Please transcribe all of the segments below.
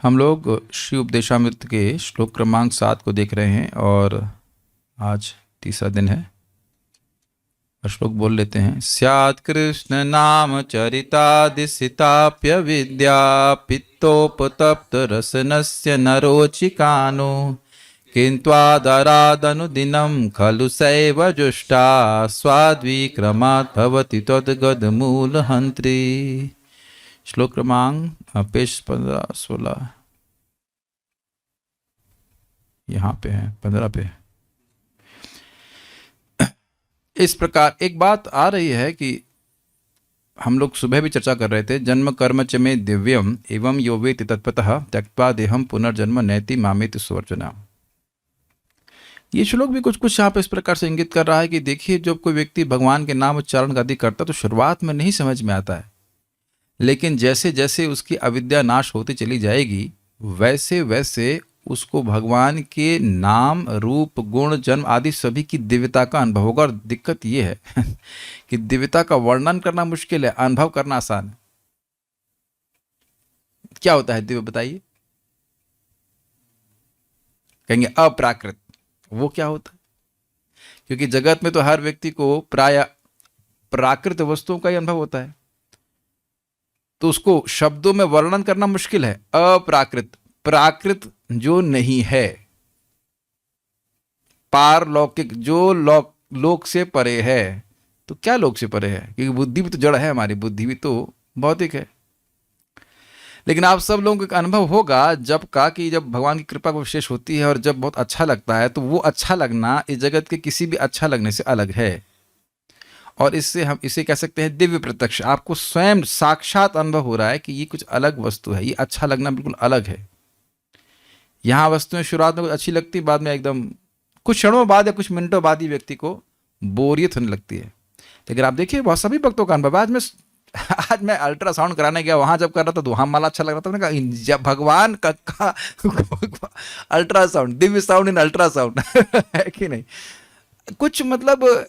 हम लोग श्री उपदेशामृत के श्लोक क्रमांक 7 को देख रहे हैं और आज तीसरा दिन है। और श्लोक बोल लेते हैं। स्यात् कृष्ण नाम चरितादिसिताप्य विद्या पित्तोपतप्त रसनस्य नरोचिकानो किन्त्वादरादनुदिनं खलु सैव जुष्टा स्वाद्विक्रमात् भवति त्वद्गदमूलहन्त्री। श्लोक क्रमांक पेज 15-16 यहाँ पे है, 15 पे। इस प्रकार एक बात आ रही है कि हम लोग सुबह भी चर्चा कर रहे थे, जन्म कर्म च मे दिव्यम एवं यो वेति तत्पतः त्यक्त्वा देहम पुनर्जन्म नैति मामेति सुवर्चना। ये श्लोक भी कुछ कुछ यहाँ पे इस प्रकार से इंगित कर रहा है कि देखिए, जब कोई व्यक्ति भगवान के नाम उच्चारण आदि करता तो शुरुआत में नहीं समझ में आता है, लेकिन जैसे जैसे उसकी अविद्या नाश होती चली जाएगी वैसे वैसे उसको भगवान के नाम रूप गुण जन्म आदि सभी की दिव्यता का अनुभव होगा। और दिक्कत ये है कि दिव्यता का वर्णन करना मुश्किल है, अनुभव करना आसान है। क्या होता है दिव्य, बताइए? कहेंगे अप्राकृत। वो क्या होता है? क्योंकि जगत में तो हर व्यक्ति को प्राय प्राकृत वस्तुओं का ही अनुभव होता है, तो उसको शब्दों में वर्णन करना मुश्किल है। अप्राकृत, प्राकृत जो नहीं है, पारलौकिक जो लोक से परे है। तो क्या लोक से परे है? क्योंकि बुद्धि भी तो जड़ है, हमारी बुद्धि भी तो भौतिक है। लेकिन आप सब लोगों को अनुभव होगा जब का कि जब भगवान की कृपा को विशेष होती है और जब बहुत अच्छा लगता है, तो वो अच्छा लगना इस जगत के किसी भी अच्छा लगने से अलग है। और इससे हम इसे कह सकते हैं दिव्य प्रत्यक्ष। आपको स्वयं साक्षात अनुभव हो रहा है कि ये कुछ अलग वस्तु है, ये अच्छा लगना बिल्कुल अलग है। यहाँ वस्तुएं शुरुआत में कुछ अच्छी लगती, बाद में एकदम कुछ क्षणों बाद या कुछ मिनटों बाद ही व्यक्ति को बोरियत होने लगती है। लेकिन आप देखिए, बहुत सभी भक्तों का अनुभव। आज मैं अल्ट्रासाउंड कराने गया, वहां जब कर रहा था तो वहां माला अच्छा लग रहा था। मैंने कहा जब भगवान का ultrasound, Divya sound in ultrasound है कि नहीं? कुछ मतलब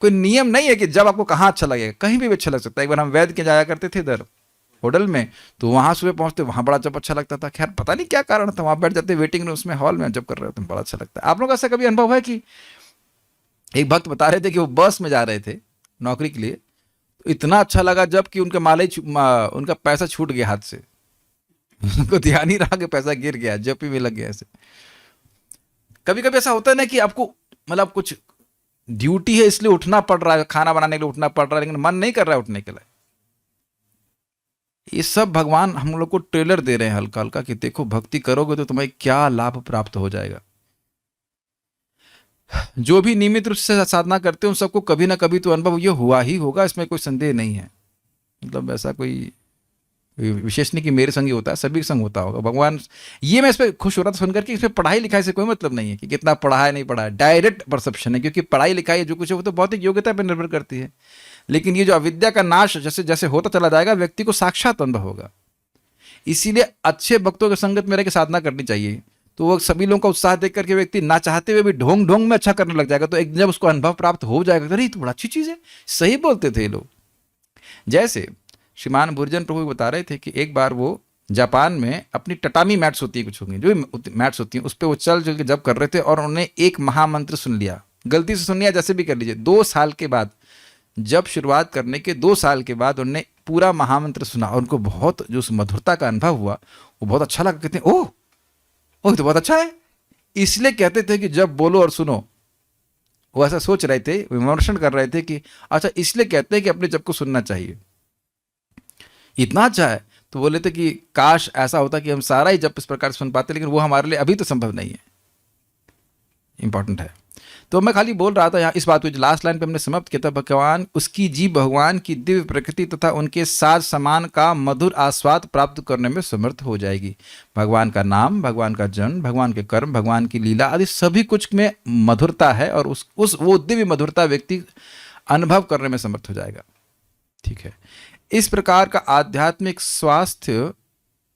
कोई नियम नहीं है कि जब आपको कहाँ अच्छा लगेगा, कहीं भी अच्छा लग सकता है। एक बार हम वैद्य के जाया करते थे इधर होटल में, तो वहां सुबह पहुंचते वहां बड़ा जब अच्छा लगता था। खैर पता नहीं क्या कारण था, वहां बैठ जाते वेटिंग रूम में, हॉल में जब कर रहे होते बड़ा अच्छा लगता है। आप लोग ऐसा कभी अनुभव है कि एक भक्त बता रहे थे कि वो बस में जा रहे थे नौकरी के लिए, तो इतना अच्छा लगा जबकि उनका उनका पैसा छूट गया हाथ से। उनको ध्यान ही रहा कि पैसा गिर गया, जब भी लग गया ऐसे। कभी कभी ऐसा होता है ना कि आपको मतलब कुछ ड्यूटी है इसलिए उठना पड़ रहा है, खाना बनाने के लिए उठना पड़ रहा है, लेकिन मन नहीं कर रहा है उठने के लिए। ये सब भगवान हम लोग को ट्रेलर दे रहे हैं हल्का हल्का कि देखो भक्ति करोगे तो तुम्हें क्या लाभ प्राप्त हो जाएगा। जो भी नियमित रूप से साधना करते हैं उन सबको कभी ना कभी तो अनुभव ये हुआ ही होगा, इसमें कोई संदेह नहीं है। मतलब ऐसा कोई विशेष नहीं कि मेरे संग ही होता है, सभी के संग होता होगा। भगवान, ये मैं इस पर खुश हो रहा था सुनकर कि इसमें पढ़ाई लिखाई से कोई मतलब नहीं है कि कितना पढ़ा है नहीं पढ़ा है, डायरेक्ट परसेप्शन है। क्योंकि पढ़ाई लिखाई जो कुछ है वो तो भौतिक योग्यता पर निर्भर करती है, लेकिन ये जो अविद्या का नाश जैसे जैसे होता चला जाएगा व्यक्ति को साक्षात अनुभव होगा। इसीलिए अच्छे भक्तों के संगत में रह के साधना करनी चाहिए। तो वो सभी लोगों का उत्साह देख करके व्यक्ति ना चाहते हुए भी ढोंग ढोंग में अच्छा करने लग जाएगा। तो एक जब उसको अनुभव प्राप्त हो जाएगा, अरे तो बड़ा अच्छी चीज है, सही बोलते थे ये लोग। जैसे श्रीमान बुर्जन प्रभु बता रहे थे कि एक बार वो जापान में अपनी टटामी मैट्स होती है, कुछ होंगी जो मैट्स होती हैं, उस पर वो चल चल के जब कर रहे थे और उन्होंने एक महामंत्र सुन लिया, गलती से सुन लिया, जैसे भी कर लीजिए। 2 साल के बाद, जब शुरुआत करने के 2 साल के बाद उन्होंने पूरा महामंत्र सुना और उनको बहुत जो उस मधुरता का अनुभव हुआ वो बहुत अच्छा लगा। कहते हैं ओह ओह तो बहुत अच्छा है। इसलिए कहते थे कि जब बोलो और सुनो, वो ऐसा सोच रहे थे, विमर्शन कर रहे थे कि अच्छा इसलिए कहते हैं कि अपने जब को सुनना चाहिए, इतना अच्छा है। तो बोले थे कि काश ऐसा होता कि हम सारा ही जब इस प्रकार सुन पाते, लेकिन वो हमारे लिए अभी तो संभव नहीं है, इंपॉर्टेंट है। तो मैं खाली बोल रहा था यहाँ इस बात को, लास्ट लाइन पे हमने समाप्त किया था, भगवान उसकी जीव भगवान की दिव्य प्रकृति तथा उनके साज समान का मधुर आस्वाद प्राप्त करने में समर्थ हो जाएगी। भगवान का नाम, भगवान का जन्म, भगवान के कर्म, भगवान की लीला आदि सभी कुछ में मधुरता है और वो दिव्य मधुरता व्यक्ति अनुभव करने में समर्थ हो जाएगा। ठीक है, इस प्रकार का आध्यात्मिक स्वास्थ्य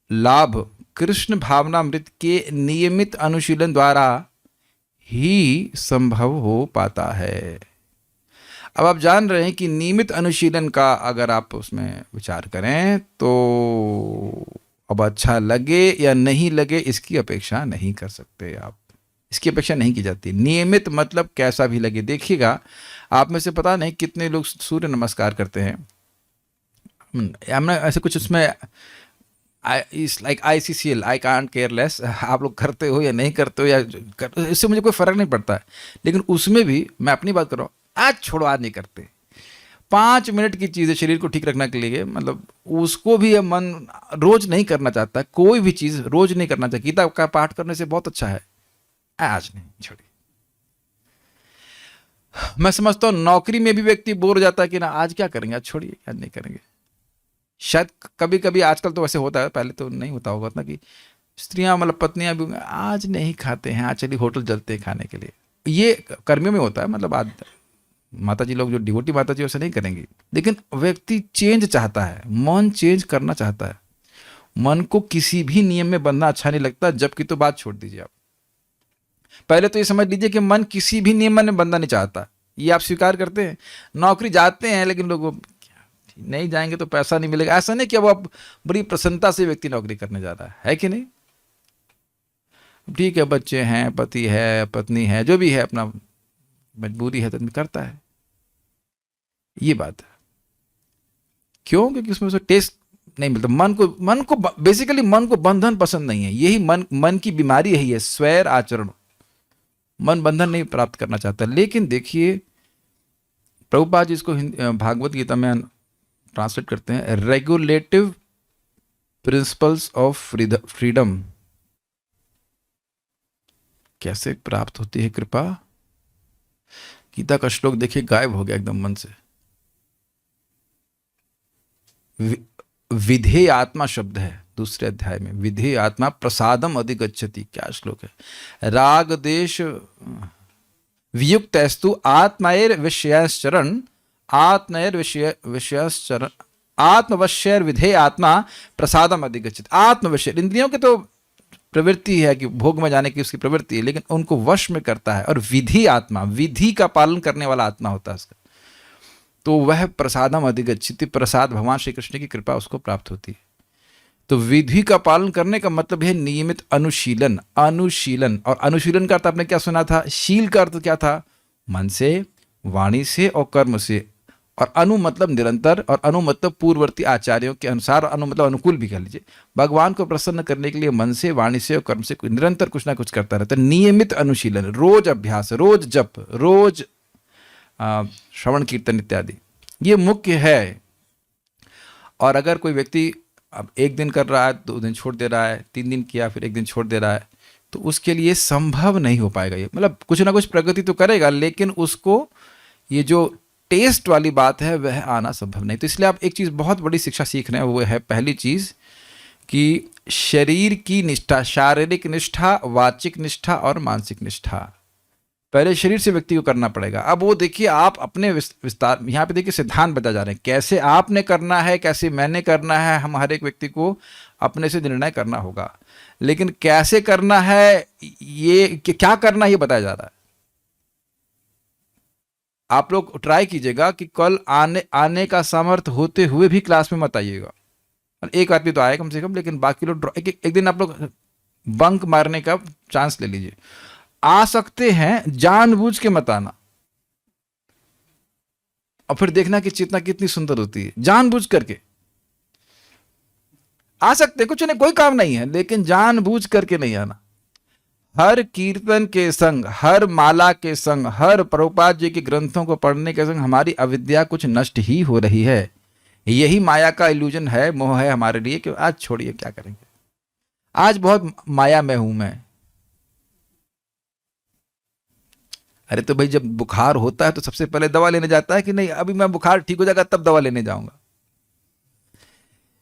लाभ कृष्ण भावनामृत के नियमित अनुशीलन द्वारा ही संभव हो पाता है। अब आप जान रहे हैं कि नियमित अनुशीलन का अगर आप उसमें विचार करें तो अब अच्छा लगे या नहीं लगे इसकी अपेक्षा नहीं कर सकते आप, इसकी अपेक्षा नहीं की जाती। नियमित मतलब कैसा भी लगे। देखिएगा, आप में से पता नहीं कितने लोग सूर्य नमस्कार करते हैं। हमने ऐसे कुछ उसमें इस like ICCL, I can't care less, आप लोग करते हो या नहीं करते हो इससे मुझे कोई फ़र्क नहीं पड़ता है। लेकिन उसमें भी मैं अपनी बात कर रहा हूँ, आज छोड़ो, आज नहीं करते। 5 मिनट की चीज़ है शरीर को ठीक रखने के लिए, मतलब उसको भी मन रोज नहीं करना चाहता। कोई भी चीज़ रोज नहीं करना चाहिए। गीता का पाठ करने से बहुत अच्छा है, आज नहीं, छोड़िए। मैं समझता हूँ नौकरी में भी व्यक्ति बोर हो जाता है कि ना आज क्या करेंगे, आज छोड़िए, आज नहीं करेंगे। शायद कभी कभी, आजकल तो वैसे होता है, पहले तो नहीं होता होगा ना, कि स्त्रियां मतलब पत्नियां भी आज नहीं खाते हैं, आज चलिए होटल चलते हैं खाने के लिए। ये कर्मियों में होता है, मतलब आज माता जी लोग जो डिवोटी माता जी वैसे नहीं करेंगी। लेकिन व्यक्ति चेंज चाहता है, मन चेंज करना चाहता है। मन को किसी भी नियम में बंधना अच्छा नहीं लगता, जबकि तो बात छोड़ दीजिए आप। पहले तो ये समझ लीजिए कि मन किसी भी नियम में बंधना नहीं चाहता। ये आप स्वीकार करते हैं। नौकरी जाते हैं लेकिन लोग नहीं जाएंगे तो पैसा नहीं मिलेगा, ऐसा नहीं कि अब आप बड़ी प्रसन्नता से व्यक्ति नौकरी करने जा रहा है कि नहीं। ठीक है, बच्चे हैं, पति है, पत्नी है, जो भी है, अपना मजबूरी है तो करता है। ये बात है। क्यों? क्योंकि उसमें से टेस्ट नहीं मिलता। मन को बेसिकली मन को बंधन पसंद नहीं है। यही मन की बीमारी यही है, स्वैर आचरण। मन बंधन नहीं प्राप्त करना चाहता। लेकिन देखिए, प्रभुपाद जी इसको भागवत गीता में ट्रांसलेट करते हैं, रेगुलेटिव प्रिंसिपल्स ऑफ फ्रीडम। कैसे प्राप्त होती है कृपा? गीता का श्लोक देखिए, गायब हो गया एकदम मन से। विधेय आत्मा शब्द है दूसरे अध्याय में, विधेय आत्मा प्रसादम अधिगच्छति। क्या श्लोक है? राग देश वियुक्तस्तु आत्मैर विषयश्चरण, आत्मैर विषयश्चरण, आत्मवश्यर विधेय आत्मा प्रसादम अधिगच्छति। आत्मवश्यर इंद्रियों के तो प्रवृत्ति है कि भोग में जाने की उसकी प्रवृत्ति है, लेकिन उनको वश में करता है। और विधि आत्मा, विधि का पालन करने वाला आत्मा होता है उसका, तो वह प्रसादम अधिगच्छति, प्रसाद भगवान श्री कृष्ण की कृपा उसको प्राप्त होती है। तो विधि का पालन करने का मतलब है नियमित अनुशीलन। अनुशीलन, और अनुशीलन का अर्थ आपने क्या सुना था? शील का अर्थ क्या था? मन से, वाणी से और कर्म से। और अनु मतलब निरंतर, और अनु मतलब पूर्ववर्ती आचार्यों के अनुसार, अनु मतलब अनुकूल भी कह लीजिए। भगवान को प्रसन्न करने के लिए मन से, वाणी से और कर्म से निरंतर कुछ ना कुछ करता रहता है। नियमित अनुशीलन, रोज अभ्यास, रोज जप, रोज श्रवण कीर्तन इत्यादि, ये मुख्य है। और अगर कोई व्यक्ति अब 1 दिन कर रहा है, 2 दिन छोड़ दे रहा है, 3 दिन किया फिर 1 दिन छोड़ दे रहा है, तो उसके लिए संभव नहीं हो पाएगा। ये मतलब कुछ ना कुछ प्रगति तो करेगा, लेकिन उसको ये जो टेस्ट वाली बात है वह आना संभव नहीं। तो इसलिए आप एक चीज़ बहुत बड़ी शिक्षा सीख रहे हैं, वो है पहली चीज़ कि शरीर की निष्ठा, शारीरिक निष्ठा, वाचिक निष्ठा और मानसिक निष्ठा पहले शरीर से व्यक्ति को करना पड़ेगा। अब वो देखिए, आप अपने विस्तार, यहाँ पे देखिए सिद्धांत बता जा रहे हैं, कैसे आपने करना है, कैसे मैंने करना है। हम हर एक व्यक्ति को अपने से निर्णय करना होगा, लेकिन कैसे करना है, ये क्या करना है, ये बताया जा रहा है। आप लोग ट्राई कीजिएगा कि कल आने का सामर्थ्य होते हुए भी क्लास में मत आइएगा। एक आदमी तो आए कम से कम, लेकिन बाकी लोग एक दिन आप लोग बंक मारने का चांस ले लीजिए। आ सकते हैं, जानबूझ के मत आना, और फिर देखना कि चेतना कितनी सुंदर होती है। जानबूझ करके आ सकते, कुछ नहीं, कोई काम नहीं है, लेकिन जानबूझ करके नहीं आना। हर कीर्तन के संग, हर माला के संग, हर प्रभुपाद जी के ग्रंथों को पढ़ने के संग हमारी अविद्या कुछ नष्ट ही हो रही है। यही माया का इल्यूजन है, मोह है हमारे लिए कि आज छोड़िए, क्या करेंगे, आज बहुत माया में हूं मैं। अरे तो भाई, जब बुखार होता है तो सबसे पहले दवा लेने जाता है कि नहीं? अभी मैं बुखार ठीक हो जाएगा तब दवा लेने जाऊंगा।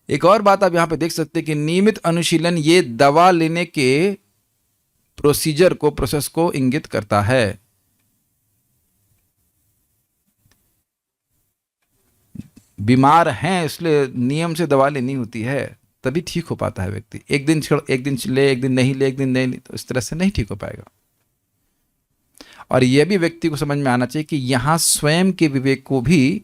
एक और बात आप यहां पे देख सकते हैं कि नियमित अनुशीलन ये दवा लेने के प्रोसीजर को, प्रोसेस को इंगित करता है। बीमार हैं इसलिए नियम से दवा लेनी होती है, तभी ठीक हो पाता है व्यक्ति। एक दिन ले, एक दिन नहीं ले, एक दिन नहीं, तो इस तरह से नहीं ठीक हो पाएगा। और यह भी व्यक्ति को समझ में आना चाहिए कि यहां स्वयं के विवेक को भी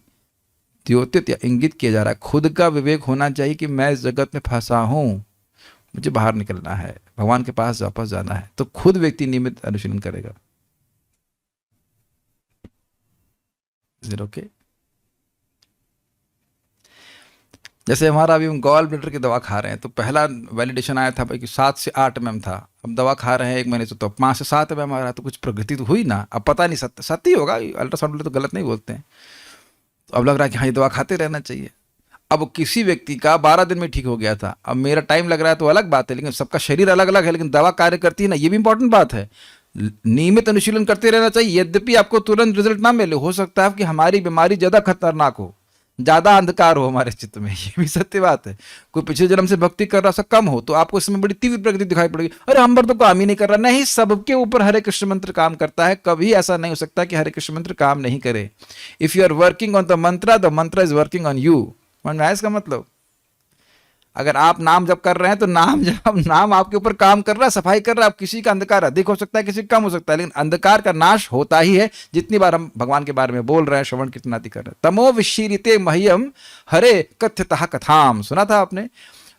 द्योतित या इंगित किया जा रहा है। खुद का विवेक होना चाहिए कि मैं इस जगत में फंसा हूं, मुझे बाहर निकलना है, भगवान के पास वापस जाना है, तो खुद व्यक्ति नियमित अनुशीलन करेगा। Is it okay? जैसे हमारा अभी हम गॉल ब्लैडर की दवा खा रहे हैं, तो पहला वैलिडेशन आया था भाई कि 7 से 8 mm था। अब दवा खा रहे हैं 1 महीने से, तो 5 से 7 mm आ रहा है, तो कुछ प्रगति तो हुई ना। अब पता नहीं, सत्य सत्य ही होगा, अल्ट्रासाउंड तो गलत नहीं बोलते हैं। तो अब लग रहा है कि हाँ ये दवा खाते रहना चाहिए। अब किसी व्यक्ति का 12 दिन में ठीक हो गया था, अब मेरा टाइम लग रहा है तो अलग बात है, लेकिन सबका शरीर अलग अलग है, लेकिन दवा कार्य करती है ना, ये भी इंपॉर्टेंट बात है। नियमित अनुशीलन करते रहना चाहिए। यद्यपि आपको तुरंत रिजल्ट ना मिले, हो सकता है कि हमारी बीमारी ज्यादा खतरनाक हो, ज्यादा अंधकार हो हमारे चित्त में, ये भी सत्य बात है। कोई पिछले जन्म से भक्ति कर रहा सा कम हो, तो आपको इसमें बड़ी तीव्र प्रगति दिखाई पड़ेगी। अरे हम पर तो काम ही नहीं कर रहा। नहीं, सबके ऊपर हरे कृष्ण मंत्र काम करता है। कभी ऐसा नहीं हो सकता कि हरे कृष्ण मंत्र काम नहीं करे। If you are working on the mantra is working on you. समझ में आया इसका मतलब? अगर आप नाम जप कर रहे हैं, तो नाम आपके ऊपर काम कर रहा है, सफाई कर रहा है। अब किसी का अंधकार अधिक हो सकता है, किसी का कम हो सकता है, लेकिन अंधकार का नाश होता ही है जितनी बार हम भगवान के बारे में बोल रहे हैं, श्रवण कीर्तन आदि कर रहे हैं। तमो विशीरिते मह्यम हरे कथ्यतः कथाम, सुना था आपने?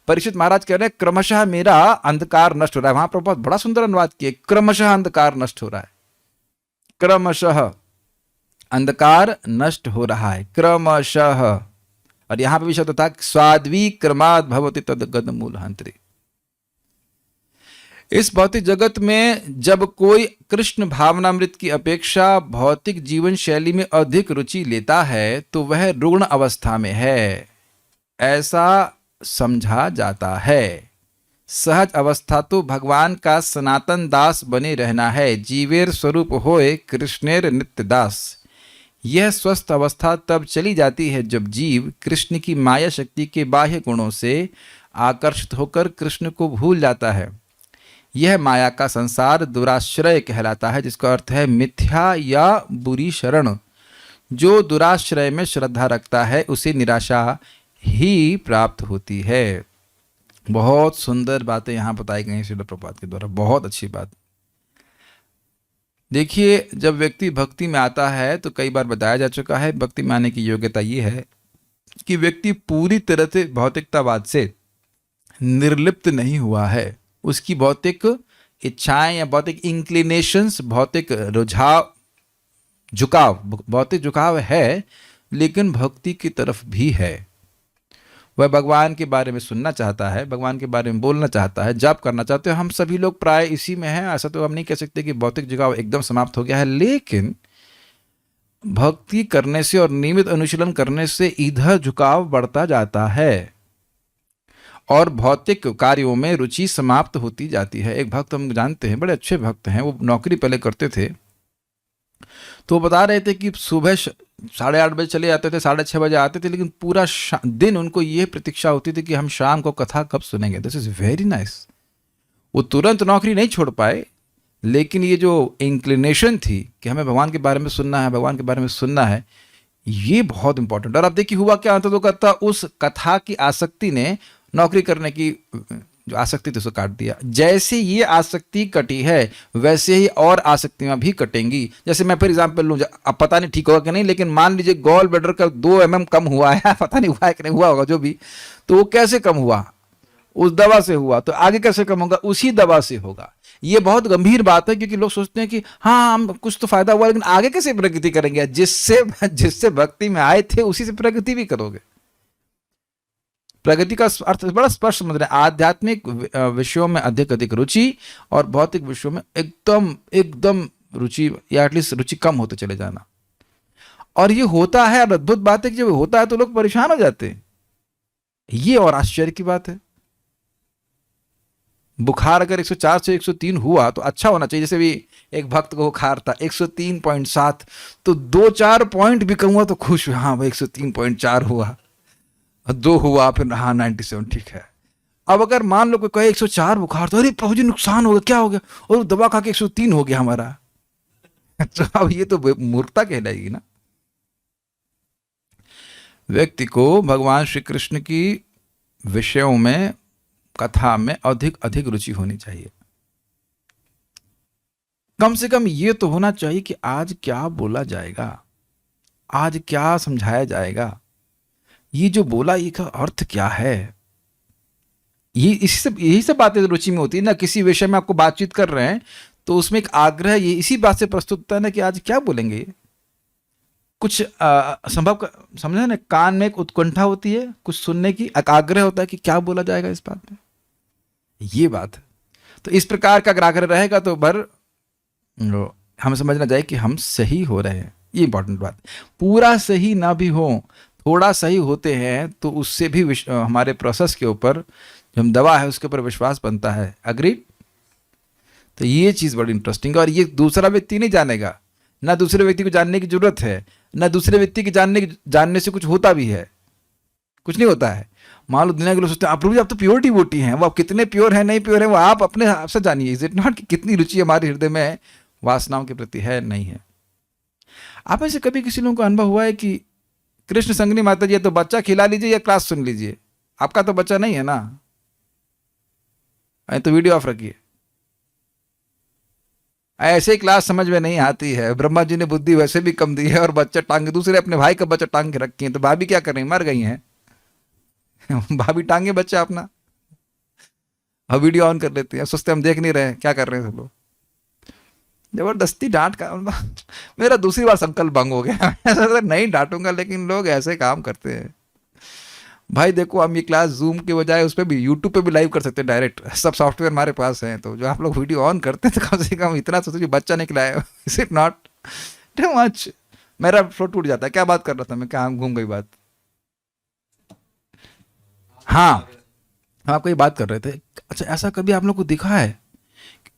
परीक्षित महाराज कह रहे हैं क्रमशः मेरा अंधकार नष्ट हो रहा है। वहां पर बहुत बड़ा सुंदर अनुवाद किए, क्रमशः अंधकार नष्ट हो रहा है, क्रमशः अंधकार नष्ट हो रहा है, क्रमशः। और यहां पर भी शब्द था स्वाद्वी क्रमाद भवति तद्गद मूलहंत्री। इस भौतिक जगत में जब कोई कृष्ण भावनामृत की अपेक्षा भौतिक जीवन शैली में अधिक रुचि लेता है, तो वह रुग्ण अवस्था में है, ऐसा समझा जाता है। सहज अवस्था तो भगवान का सनातन दास बने रहना है। जीवेर स्वरूप होए कृष्णेर नित्य दास। यह स्वस्थ अवस्था तब चली जाती है जब जीव कृष्ण की माया शक्ति के बाह्य गुणों से आकर्षित होकर कृष्ण को भूल जाता है। यह माया का संसार दुराश्रय कहलाता है, जिसका अर्थ है मिथ्या या बुरी शरण। जो दुराश्रय में श्रद्धा रखता है उसे निराशा ही प्राप्त होती है। बहुत सुंदर बातें यहाँ बताई गई श्रील प्रभुपाद के द्वारा, बहुत अच्छी बात। देखिए, जब व्यक्ति भक्ति में आता है तो कई बार बताया जा चुका है, भक्ति में आने की योग्यता ये है कि व्यक्ति पूरी तरह से भौतिकतावाद से निर्लिप्त नहीं हुआ है। उसकी भौतिक इच्छाएं या भौतिक इंक्लिनेशंस, भौतिक रुझाव, झुकाव, भौतिक झुकाव है, लेकिन भक्ति की तरफ भी है। वह भगवान के बारे में सुनना चाहता है, भगवान के बारे में बोलना चाहता है, जाप करना चाहते हैं। हम सभी लोग प्राय इसी में हैं। ऐसा तो हम नहीं कह सकते कि भौतिक झुकाव एकदम समाप्त हो गया है, लेकिन भक्ति करने से और नियमित अनुशीलन करने से इधर झुकाव बढ़ता जाता है और भौतिक कार्यों में रुचि समाप्त होती जाती है। एक भक्त हम जानते हैं, बड़े अच्छे भक्त हैं, वो नौकरी पहले करते थे, तो वो बता रहे थे कि सुबह 8:30 बजे चले जाते थे, 6:30 बजे आते थे, लेकिन पूरा दिन उनको ये प्रतीक्षा होती थी कि हम शाम को कथा कब सुनेंगे। This is very nice. वो तुरंत नौकरी नहीं छोड़ पाए, लेकिन ये जो इंक्लिनेशन थी कि हमें भगवान के बारे में सुनना है, भगवान के बारे में सुनना है, ये बहुत इंपॉर्टेंट। और अब देखिए हुआ क्या, तो कथा, उस कथा की आसक्ति ने नौकरी करने की जो आसक्ति थी उसको काट दिया। जैसे ये आसक्ति कटी है, वैसे ही और आसक्तियां भी कटेंगी। जैसे मैं फिर एग्जाम्पल लूँ, अब पता नहीं ठीक होगा कि नहीं, लेकिन मान लीजिए गॉल ब्लैडर का 2 mm कम हुआ है, पता नहीं हुआ है कि नहीं हुआ होगा, जो भी, तो वो कैसे कम हुआ? उस दवा से हुआ। तो आगे कैसे कम होगा? उसी दवा से होगा। ये बहुत गंभीर बात है, क्योंकि लोग सोचते हैं कि हाँ हम कुछ तो फायदा हुआ, लेकिन आगे कैसे प्रगति करेंगे? जिससे भक्ति में आए थे उसी से प्रगति भी करोगे। प्रगति का अर्थ बड़ा स्पष्ट समझ रहे हैं, आध्यात्मिक विषयों में अधिक रुचि और भौतिक विषयों में एकदम रुचि, या एटलीस्ट रुचि कम होते चले जाना। और ये होता है, और अद्भुत बात है कि जब होता है तो लोग परेशान हो जाते हैं। ये और आश्चर्य की बात है। बुखार अगर 104 से 103 हुआ तो अच्छा होना चाहिए। जैसे भी एक भक्त को बुखार था 103.7, तो 2-4 पॉइंट भी कम हुआ तो खुश हुआ, हाँ भाई 103.4 हुआ, 2 हुआ, फिर हाँ 97, ठीक है। अब अगर मान लो कोई कहे 104 बुखार, तो अरे प्रभु जी नुकसान हो गया, क्या हो गया? और दवा खा के 103 हो गया हमारा। तो अब ये तो मूर्खता कहलाएगी ना। व्यक्ति को भगवान श्री कृष्ण की विषयों में, कथा में अधिक रुचि होनी चाहिए। कम से कम ये तो होना चाहिए कि आज क्या बोला जाएगा, आज क्या समझाया जाएगा, ये जो बोला ये का अर्थ क्या है, यही सब बातें रुचि में होती है ना। किसी विषय में आपको बातचीत कर रहे हैं तो उसमें एक आग्रह ये इसी बात से प्रस्तुत होता है ना कि आज क्या बोलेंगे ये। कुछ समझे ना, कान में एक उत्कंठा होती है कुछ सुनने की, एक आग्रह होता है कि क्या बोला जाएगा इस बात में, ये बात है। तो इस प्रकार का अगर आग्रह रहेगा तो हमें समझना चाहिए कि हम सही हो रहे हैं, ये इंपॉर्टेंट बात। पूरा सही ना भी हो, थोड़ा सही होते हैं तो उससे भी हमारे प्रोसेस के ऊपर जो हम दवा है उसके ऊपर विश्वास बनता है। अग्रीड। तो ये चीज़ बड़ी इंटरेस्टिंग है और ये दूसरा व्यक्ति नहीं जानेगा, ना दूसरे व्यक्ति को जानने की जरूरत है, ना दूसरे व्यक्ति के जानने से कुछ होता भी है, कुछ नहीं होता है। मान लो दुनिया के लोग सोचते हैं आप प्रभु जी आप तो प्योर डिवोटी हैं, वो आप कितने प्योर हैं नहीं प्योर हैं वो आप अपने आप से जानिए। इज इट नॉट कि कितनी रुचि हमारे हृदय में वासनाओं के प्रति है नहीं है। आप में से कभी किसी लोगों को अनुभव हुआ है कि कृष्ण संगनी माता जी तो बच्चा खिला लीजिए या क्लास सुन लीजिए, आपका तो बच्चा नहीं है ना, तो वीडियो ऑफ रखिए। ऐसे ही क्लास समझ में नहीं आती है, ब्रह्मा जी ने बुद्धि वैसे भी कम दी है और बच्चा टांगे दूसरे अपने भाई का बच्चा टांग के रखी है, तो भाभी क्या कर रही मर गई हैं भाभी टांगे बच्चा अपना और वीडियो ऑन कर लेती है, सोचते हम देख नहीं रहे क्या कर रहे हैं सब लोग। जबरदस्ती डांट का मेरा दूसरी बार संकल्प भंग हो गया ऐसा नहीं डांटूंगा, लेकिन लोग ऐसे काम करते हैं। भाई देखो हम ये क्लास जूम के बजाय उस पर भी यूट्यूब पे भी लाइव कर सकते हैं डायरेक्ट, सब सॉफ्टवेयर हमारे पास हैं। तो जो आप लोग वीडियो ऑन करते हैं तो कम से कम इतना सोचो बच्चा निकलाए, is it not too much. मेरा फ्लो टूट जाता है, क्या बात कर रहा था मैं, कहाँ घूम गई बात। हाँ हम आपको ये बात कर रहे थे। अच्छा ऐसा कभी आप लोग को दिखा है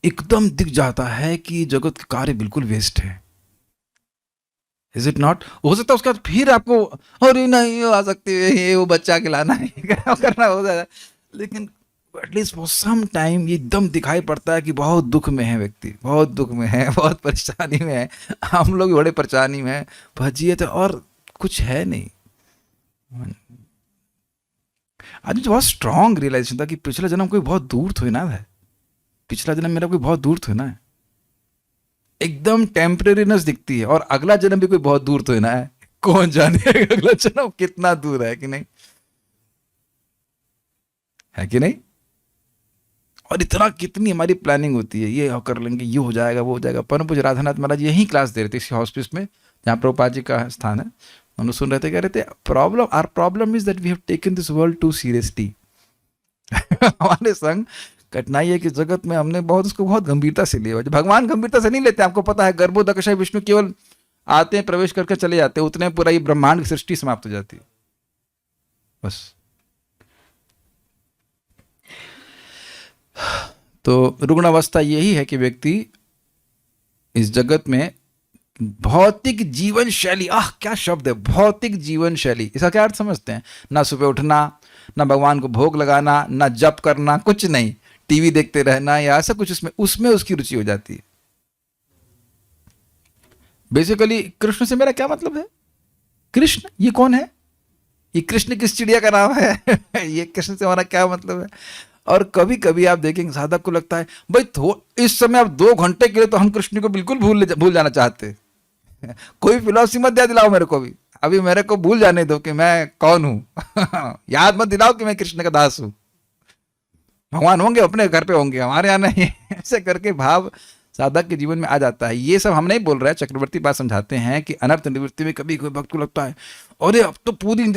एकदम दिख जाता है कि जगत के कार्य बिल्कुल वेस्ट है, इज इट नॉट। हो सकता है उसके बाद फिर आपको अरे नहीं आ सकती है ये वो बच्चा खिलाना है करना हो जाता है, लेकिन एटलीस्ट फॉर सम टाइम ये एकदम दिखाई पड़ता है कि बहुत दुख में है व्यक्ति, बहुत दुख में है, बहुत परेशानी में है। हम लोग भी बड़े परेशानी में है, भजिए तो और कुछ है नहीं। आज मुझे बहुत स्ट्रांग रियलाइजेशन था कि पिछला जन्म कोई बहुत दूर थोड़ी ना है, पिछला जन्म मेरा कोई बहुत दूर थोड़ी ना है, एकदम टेम्परेरीनेस दिखती है। और अगला जन्म भी कोई बहुत दूर तो ना है, कौन जाने अगला जन्म कितना दूर है कि नहीं, है कि नहीं। और इतना कितनी हमारी प्लानिंग होती है, ये कर लेंगे, ये हो जाएगा वो हो जाएगा। परम पूज्य राधानाथ महाराज यही क्लास दे रहे थे इसी हॉस्पिस में जहाँ प्रभुपाद जी का स्थान है। हम लोग सुन रहे थे, कह रहे थे problem are problem is that we have taken this world too seriously हमारे संग कठिनाई है कि जगत में हमने उसको बहुत गंभीरता से लिया। भगवान गंभीरता से नहीं लेते, आपको पता है। गर्भोदकशय विष्णु केवल आते हैं प्रवेश करके चले जाते हैं, उतने पूरा ये ब्रह्मांड की सृष्टि समाप्त हो जाती है बस। तो रुग्ण अवस्था यही है कि व्यक्ति इस जगत में भौतिक जीवन शैली, क्या शब्द है भौतिक जीवन शैली, इसका क्या अर्थ समझते हैं। ना सुबह उठना, ना भगवान को भोग लगाना, ना जप करना, कुछ नहीं, टीवी देखते रहना या ऐसा कुछ, उसमें उसकी रुचि हो जाती है। बेसिकली कृष्ण से मेरा क्या मतलब है, कृष्ण ये कौन है, ये कृष्ण किस चिड़िया का नाम है ये कृष्ण से हमारा क्या मतलब है। और कभी कभी आप देखेंगे साधक को लगता है भाई इस समय अब 2 घंटे के लिए तो हम कृष्ण को बिल्कुल भूल जाना चाहते कोई फिलॉसफी मत याद दिलाओ मेरे को भी, अभी मेरे को भूल जाने दो कि मैं कौन हूं याद मत दिलाओ कि मैं कृष्ण का दास हूं। भगवान होंगे अपने घर पे होंगे, हमारे यहाँ नहीं ऐसे करके भाव साधक के जीवन में आ जाता है। ये सब हम नहीं बोल रहे हैं, चक्रवर्ती बात समझाते हैं कि अनर्थ निवृत्ति में कभी कोई भक्त को लगता है अरे अब तो पूरी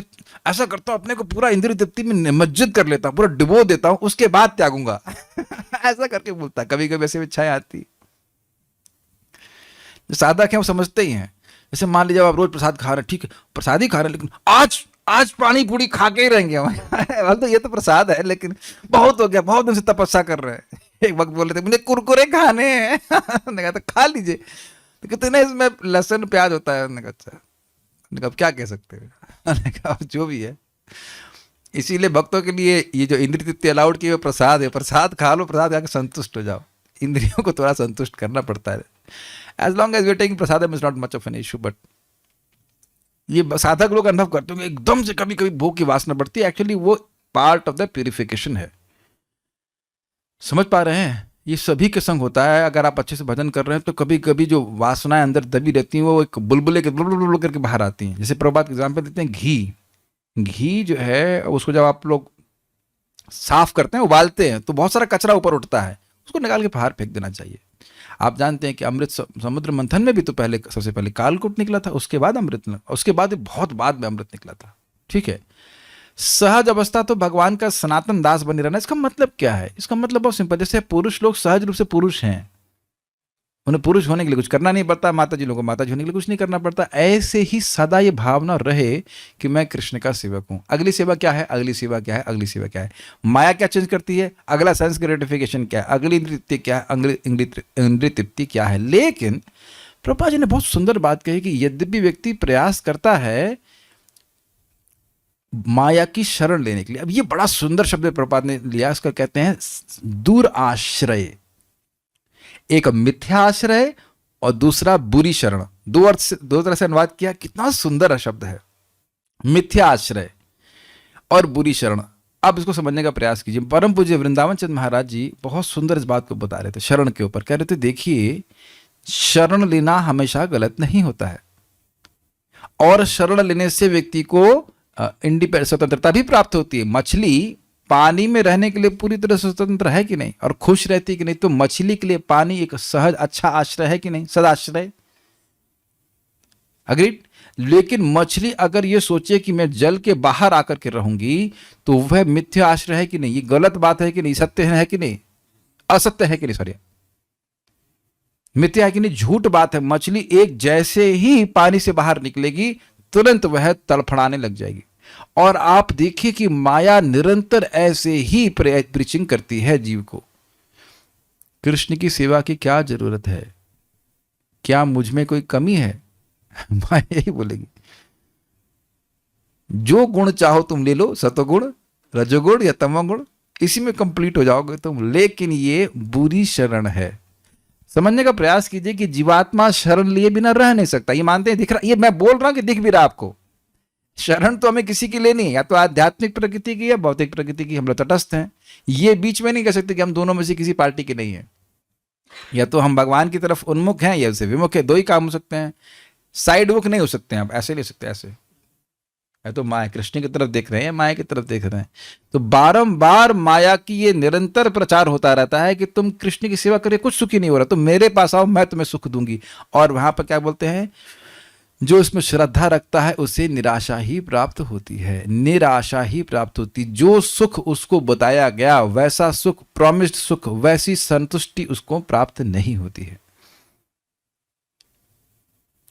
ऐसा करता हूं अपने को पूरा इंद्रिय तृप्ति में निमज्जित कर लेता हूं, पूरा डुबो देता हूं, उसके बाद त्यागूंगा ऐसा करके बोलता है। कभी कभी ऐसी इच्छाएं आती, जो साधक हैं वो समझते ही हैं। जैसे मान लीजिए आप रोज प्रसाद खा रहे हैं, ठीक है प्रसाद ही खा रहे हैं, लेकिन आज पानी पूरी खा के ही रहेंगे हम तो ये तो प्रसाद है, लेकिन बहुत हो गया, बहुत दिन से तपस्या कर रहे हैं। एक वक्त बोल रहे थे मुझे कुरकुरे खाने हैं कहा तो खा लीजिए, तो कहते नहीं इसमें लहसुन प्याज होता है। अच्छा अब क्या कह सकते हैं जो भी है। इसीलिए भक्तों के लिए ये जो इंद्रिय तृप्ति अलाउड की वो प्रसाद है, प्रसाद खा लो, प्रसाद खा के संतुष्ट हो जाओ। इंद्रियों को थोड़ा संतुष्ट करना पड़ता है। As long as we are taking prasadam is not much of an issue. But ये साधक लोग अनुभव करते होंगे एकदम से कभी कभी भोग की वासना बढ़ती है, एक्चुअली वो पार्ट ऑफ द प्यूरिफिकेशन है। समझ पा रहे हैं, ये सभी के संग होता है। अगर आप अच्छे से भजन कर रहे हैं तो कभी कभी जो वासनाएं अंदर दबी रहती हैं वो एक बुलबुले के बुलबुल करके बाहर आती हैं। जैसे प्रभुपाद एग्जाम्पल देते हैं, घी जो है उसको जब आप लोग साफ करते हैं, उबालते हैं, तो बहुत सारा कचरा ऊपर उठता है, उसको निकाल के बाहर फेंक देना चाहिए। आप जानते हैं कि अमृत समुद्र मंथन में भी तो पहले सबसे पहले कालकूट निकला था, उसके बाद अमृत, उसके बाद बहुत बाद में अमृत निकला था। ठीक है। सहज अवस्था तो भगवान का सनातन दास बने रहना। इसका मतलब क्या है? इसका मतलब बहुत सिंपल, जैसे पुरुष लोग सहज रूप से पुरुष हैं, उन्हें पुरुष होने के लिए कुछ करना नहीं पड़ता, माता जी लोगों को माता जी होने के लिए कुछ नहीं करना पड़ता, ऐसे ही सदा ये भावना रहे कि मैं कृष्ण का सेवक हूं। अगली सेवा क्या है, अगली सेवा क्या है, अगली सेवा क्या है? माया क्या चेंज करती है? अगला सेंस ग्रेटिफिकेशन क्या है, अगली नृत्य क्या है, अगली इंद्रिय तृप्ति क्या है। लेकिन प्रभुपाद जी ने बहुत सुंदर बात कही कि यद्यपि व्यक्ति प्रयास करता है माया की शरण लेने के लिए, अब ये बड़ा सुंदर शब्द प्रभुपाद ने लिया, इसका कहते हैं दूर आश्रय। एक मिथ्या आश्रय और दूसरा बुरी शरण। दो अर्थ से, दो तरह से अनुवाद किया, कितना सुंदर शब्द है, मिथ्या आश्रय और बुरी शरण। अब इसको समझने का प्रयास कीजिए। परम पूज्य वृंदावन चंद महाराज जी बहुत सुंदर इस बात को बता रहे थे शरण के ऊपर। कह रहे थे देखिए, शरण लेना हमेशा गलत नहीं होता है, और शरण लेने से व्यक्ति को इंडिपेंडेंस, स्वतंत्रता भी प्राप्त होती है। मछली पानी में रहने के लिए पूरी तरह स्वतंत्र है कि नहीं, और खुश रहती कि नहीं? तो मछली के लिए पानी एक सहज अच्छा आश्रय है कि नहीं, सदाश्रय। अग्रीड। लेकिन मछली अगर ये सोचे कि मैं जल के बाहर आकर के रहूंगी, तो वह मिथ्या आश्रय है कि नहीं? ये गलत बात है कि नहीं? सत्य है कि नहीं? असत्य है कि नहीं? सॉरी, मिथ्या है कि नहीं? झूठ बात है। मछली एक जैसे ही पानी से बाहर निकलेगी, तुरंत वह तड़फड़ाने लग जाएगी। और आप देखिए कि माया निरंतर ऐसे ही प्रीचिंग करती है जीव को, कृष्ण की सेवा की क्या जरूरत है, क्या मुझ में कोई कमी है? माया यही बोलेगी, जो गुण चाहो तुम ले लो, सतोगुण, रजोगुण या तमोगुण, इसी में कंप्लीट हो जाओगे तुम। लेकिन ये बुरी शरण है। समझने का प्रयास कीजिए कि जीवात्मा शरण लिए बिना रह नहीं सकता। ये मानते हैं, दिख रहा, ये मैं बोल रहा हूं कि दिख भी रहा आपको। शरण तो हमें किसी की लेनी है, या तो आध्यात्मिक प्रकृति की या भौतिक प्रकृति की। हम लोग तटस्थ हैं, ये बीच में नहीं कह सकते कि हम दोनों में से किसी पार्टी के नहीं है। या तो हम भगवान की तरफ उन्मुख हैं या उससे विमुख है, दो ही काम हो सकते हैं। साइड वुक नहीं हो सकते हैं आप, ऐसे ले सकते, ऐसे है तो माया कृष्ण की तरफ देख रहे हैं, माया की तरफ देख रहे हैं। तो बारंबार माया की ये निरंतर प्रचार होता रहता है कि तुम कृष्ण की सेवा करिए, कुछ सुखी नहीं हो रहा, तुम मेरे पास आओ, मैं तुम्हें सुख दूंगी। और वहां पर क्या बोलते हैं, जो इसमें श्रद्धा रखता है उसे निराशा ही प्राप्त होती है, निराशा ही प्राप्त होती। जो सुख उसको बताया गया, वैसा सुख, प्रॉमिस्ड सुख, वैसी संतुष्टि उसको प्राप्त नहीं होती है।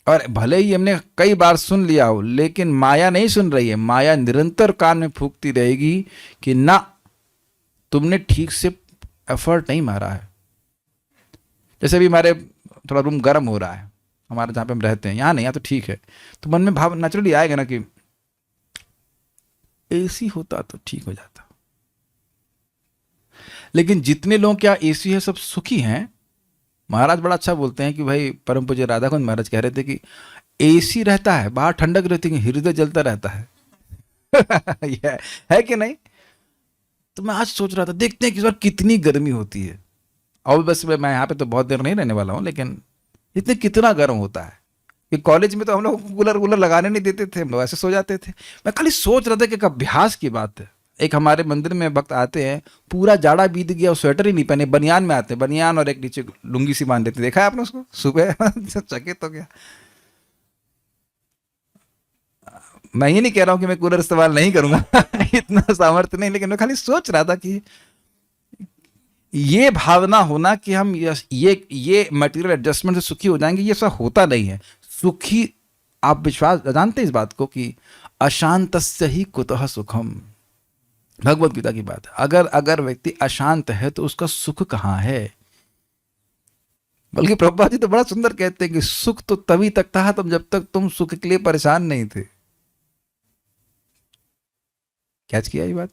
और भले ही हमने कई बार सुन लिया हो, लेकिन माया नहीं सुन रही है। माया निरंतर कान में फूंकती रहेगी कि ना, तुमने ठीक से एफर्ट नहीं मारा है। जैसे भी हमारे थोड़ा रूम गर्म हो रहा है, हमारे जहाँ पे हम रहते हैं, यहाँ नहीं, यहाँ तो ठीक है, तो मन में भाव नेचुरली आएगा ना कि एसी होता तो ठीक हो जाता। लेकिन जितने लोग क्या एसी है सब सुखी हैं। महाराज बड़ा अच्छा बोलते हैं कि भाई, परम पूज्य राधा कुंज महाराज कह रहे थे कि एसी रहता है, बाहर ठंडक रहती है, हृदय जलता रहता है। है कि नहीं? तो मैं आज सोच रहा था, देखते हैं कि इस बार कितनी गर्मी होती है। और बस मैं यहाँ पे तो बहुत देर नहीं रहने वाला हूँ, लेकिन इतने कितना गर्म होता है कि कॉलेज में तो हम लोग कूलर लगाने नहीं देते थे, हम लोग ऐसे सो जाते थे। मैं खाली सोच रहा था कि एक अभ्यास की बात है। एक हमारे मंदिर में भक्त आते हैं, पूरा जाड़ा बीत गया और स्वेटर ही नहीं पहने, बनियान में आते हैं, बनियान और एक नीचे लुंगी सी बांध देते। देखा है आपने उसको? सुबह चकित हो गया। मैं ये नहीं कह रहा हूं कि मैं कूलर इस्तेमाल नहीं करूंगा इतना सामर्थ्य नहीं, लेकिन मैं खाली सोच रहा था कि ये भावना होना कि हम ये मटेरियल एडजस्टमेंट से सुखी हो जाएंगे, ये सब होता नहीं है। सुखी, आप विश्वास जानते हैं इस बात को कि अशांतस्य ही कुतः सुखम, भगवत गीता की बात है। अगर व्यक्ति अशांत है तो उसका सुख कहां है? बल्कि प्रभुपाद जी तो बड़ा सुंदर कहते हैं कि सुख तो तभी तक था तुम जब तक तुम सुख के लिए परेशान नहीं थे। कैच किया ये बात?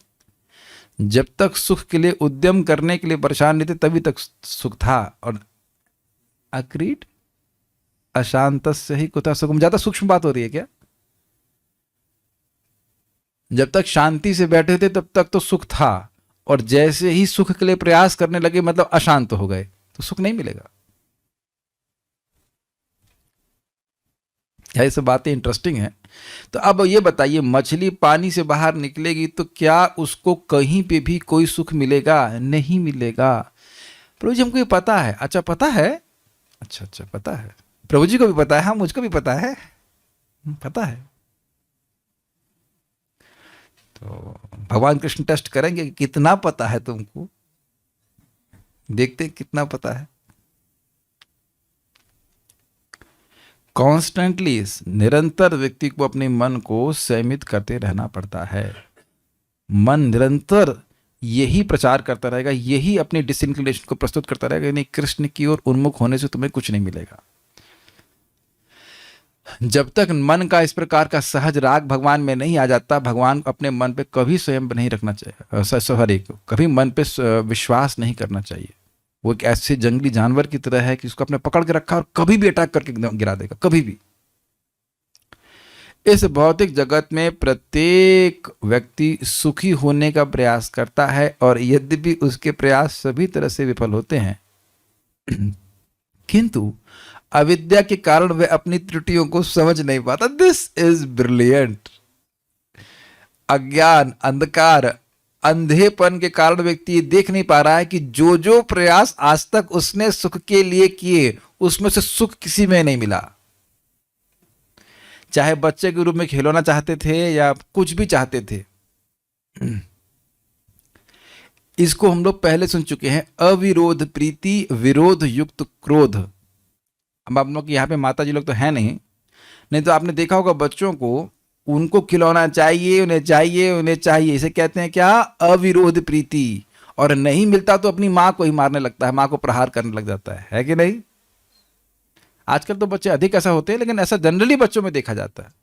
जब तक सुख के लिए उद्यम करने के लिए परेशान नहीं थे, तभी तक सुख था। और अक्रीड अशांत से ही कुतः सुखम, ज्यादा सूक्ष्म बात हो रही है क्या? जब तक शांति से बैठे थे तब तक तो सुख था, और जैसे ही सुख के लिए प्रयास करने लगे, मतलब अशांत हो गए, तो सुख नहीं मिलेगा। ये सब बातें इंटरेस्टिंग हैं। तो अब ये बताइए, मछली पानी से बाहर निकलेगी तो क्या उसको कहीं पे भी कोई सुख मिलेगा? नहीं मिलेगा। प्रभु जी हमको ये पता है। अच्छा पता है? अच्छा अच्छा पता है, प्रभु जी को भी पता है, हाँ मुझको भी पता है, पता है। तो भगवान कृष्ण टेस्ट करेंगे कि कितना पता है तुमको, देखते हैं कितना पता है। कॉन्स्टेंटली, निरंतर व्यक्ति को अपने मन को संयमित करते रहना पड़ता है। मन निरंतर यही प्रचार करता रहेगा, यही अपनी डिसइंक्लिनेशन को प्रस्तुत करता रहेगा, नहीं कृष्ण की ओर उन्मुख होने से तुम्हें कुछ नहीं मिलेगा। जब तक मन का इस प्रकार का सहज राग भगवान में नहीं आ जाता, भगवान अपने मन पे कभी स्वयं नहीं रखना चाहिए, सॉरी कभी मन पे विश्वास नहीं करना चाहिए। वो एक ऐसे जंगली जानवर की तरह है कि उसको अपने पकड़ के रखा और कभी भी अटैक करके गिरा देगा, कभी भी। इस भौतिक जगत में प्रत्येक व्यक्ति सुखी होने का प्रयास करता है, और यद्यपि उसके प्रयास सभी तरह से विफल होते हैं, किंतु अविद्या के कारण वह अपनी त्रुटियों को समझ नहीं पाता। This is brilliant. अज्ञान, अंधकार, अंधेपन के कारण व्यक्ति ये देख नहीं पा रहा है कि जो जो प्रयास आज तक उसने सुख के लिए किए, उसमें से सुख किसी में नहीं मिला। चाहे बच्चे के रूप में खिलौना चाहते थे या कुछ भी चाहते थे, इसको हम लोग पहले सुन चुके हैं। अविरोध प्रीति, विरोध युक्त क्रोध। अब आप लोग यहाँ पे माता जी लोग तो है नहीं तो आपने देखा होगा बच्चों को, उनको खिलौना चाहिए, उन्हें चाहिए, उन्हें चाहिए, इसे कहते हैं क्या? अविरोध प्रीति। और नहीं मिलता तो अपनी माँ को ही मारने लगता है, माँ को प्रहार करने लग जाता है कि नहीं? आजकल तो बच्चे अधिक ऐसा होते हैं, लेकिन ऐसा जनरली बच्चों में देखा जाता है।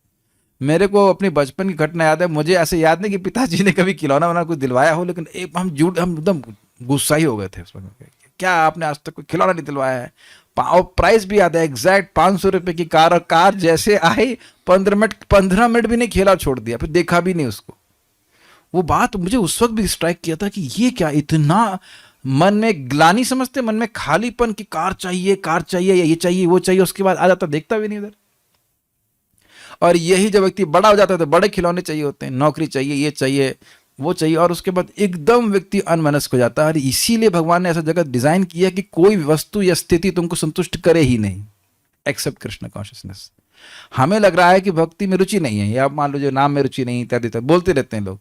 मेरे को अपनी बचपन की घटना याद है। मुझे ऐसे याद नहीं कि पिताजी ने कभी खिलौना वना कुछ दिलवाया हो, लेकिन हम एकदम गुस्सा ही हो गए थे उसमें। क्या आपने आज तक कोई खिलौना नहीं दिलवाया है? और प्राइस भी याद है एग्जैक्ट, 500 रुपए की कार, और कार जैसे आई 15 मिनट भी नहीं खेला, छोड़ दिया, फिर देखा भी नहीं उसको। वो बात मुझे उस वक्त भी स्ट्राइक किया था कि ये क्या, इतना मन में ग्लानि समझते, मन में खालीपन की कार चाहिए, ये चाहिए, वो चाहिए, उसके बाद आ जाता देखता भी नहीं उधर। और यही जब व्यक्ति बड़ा हो जाता है तो बड़े खिलौने चाहिए होते हैं, नौकरी चाहिए, ये चाहिए, वो चाहिए, और उसके बाद एकदम व्यक्ति अनमनस्क हो जाता है। और इसीलिए भगवान ने ऐसा जगत डिजाइन किया कि कोई वस्तु या स्थिति तुमको संतुष्ट करे ही नहीं, एक्सेप्ट कृष्ण कॉन्शियसनेस। हमें लग रहा है कि भक्ति में रुचि नहीं है, या मान लो जो नाम में रुचि नहीं, इत्यादि बोलते रहते हैं लोग,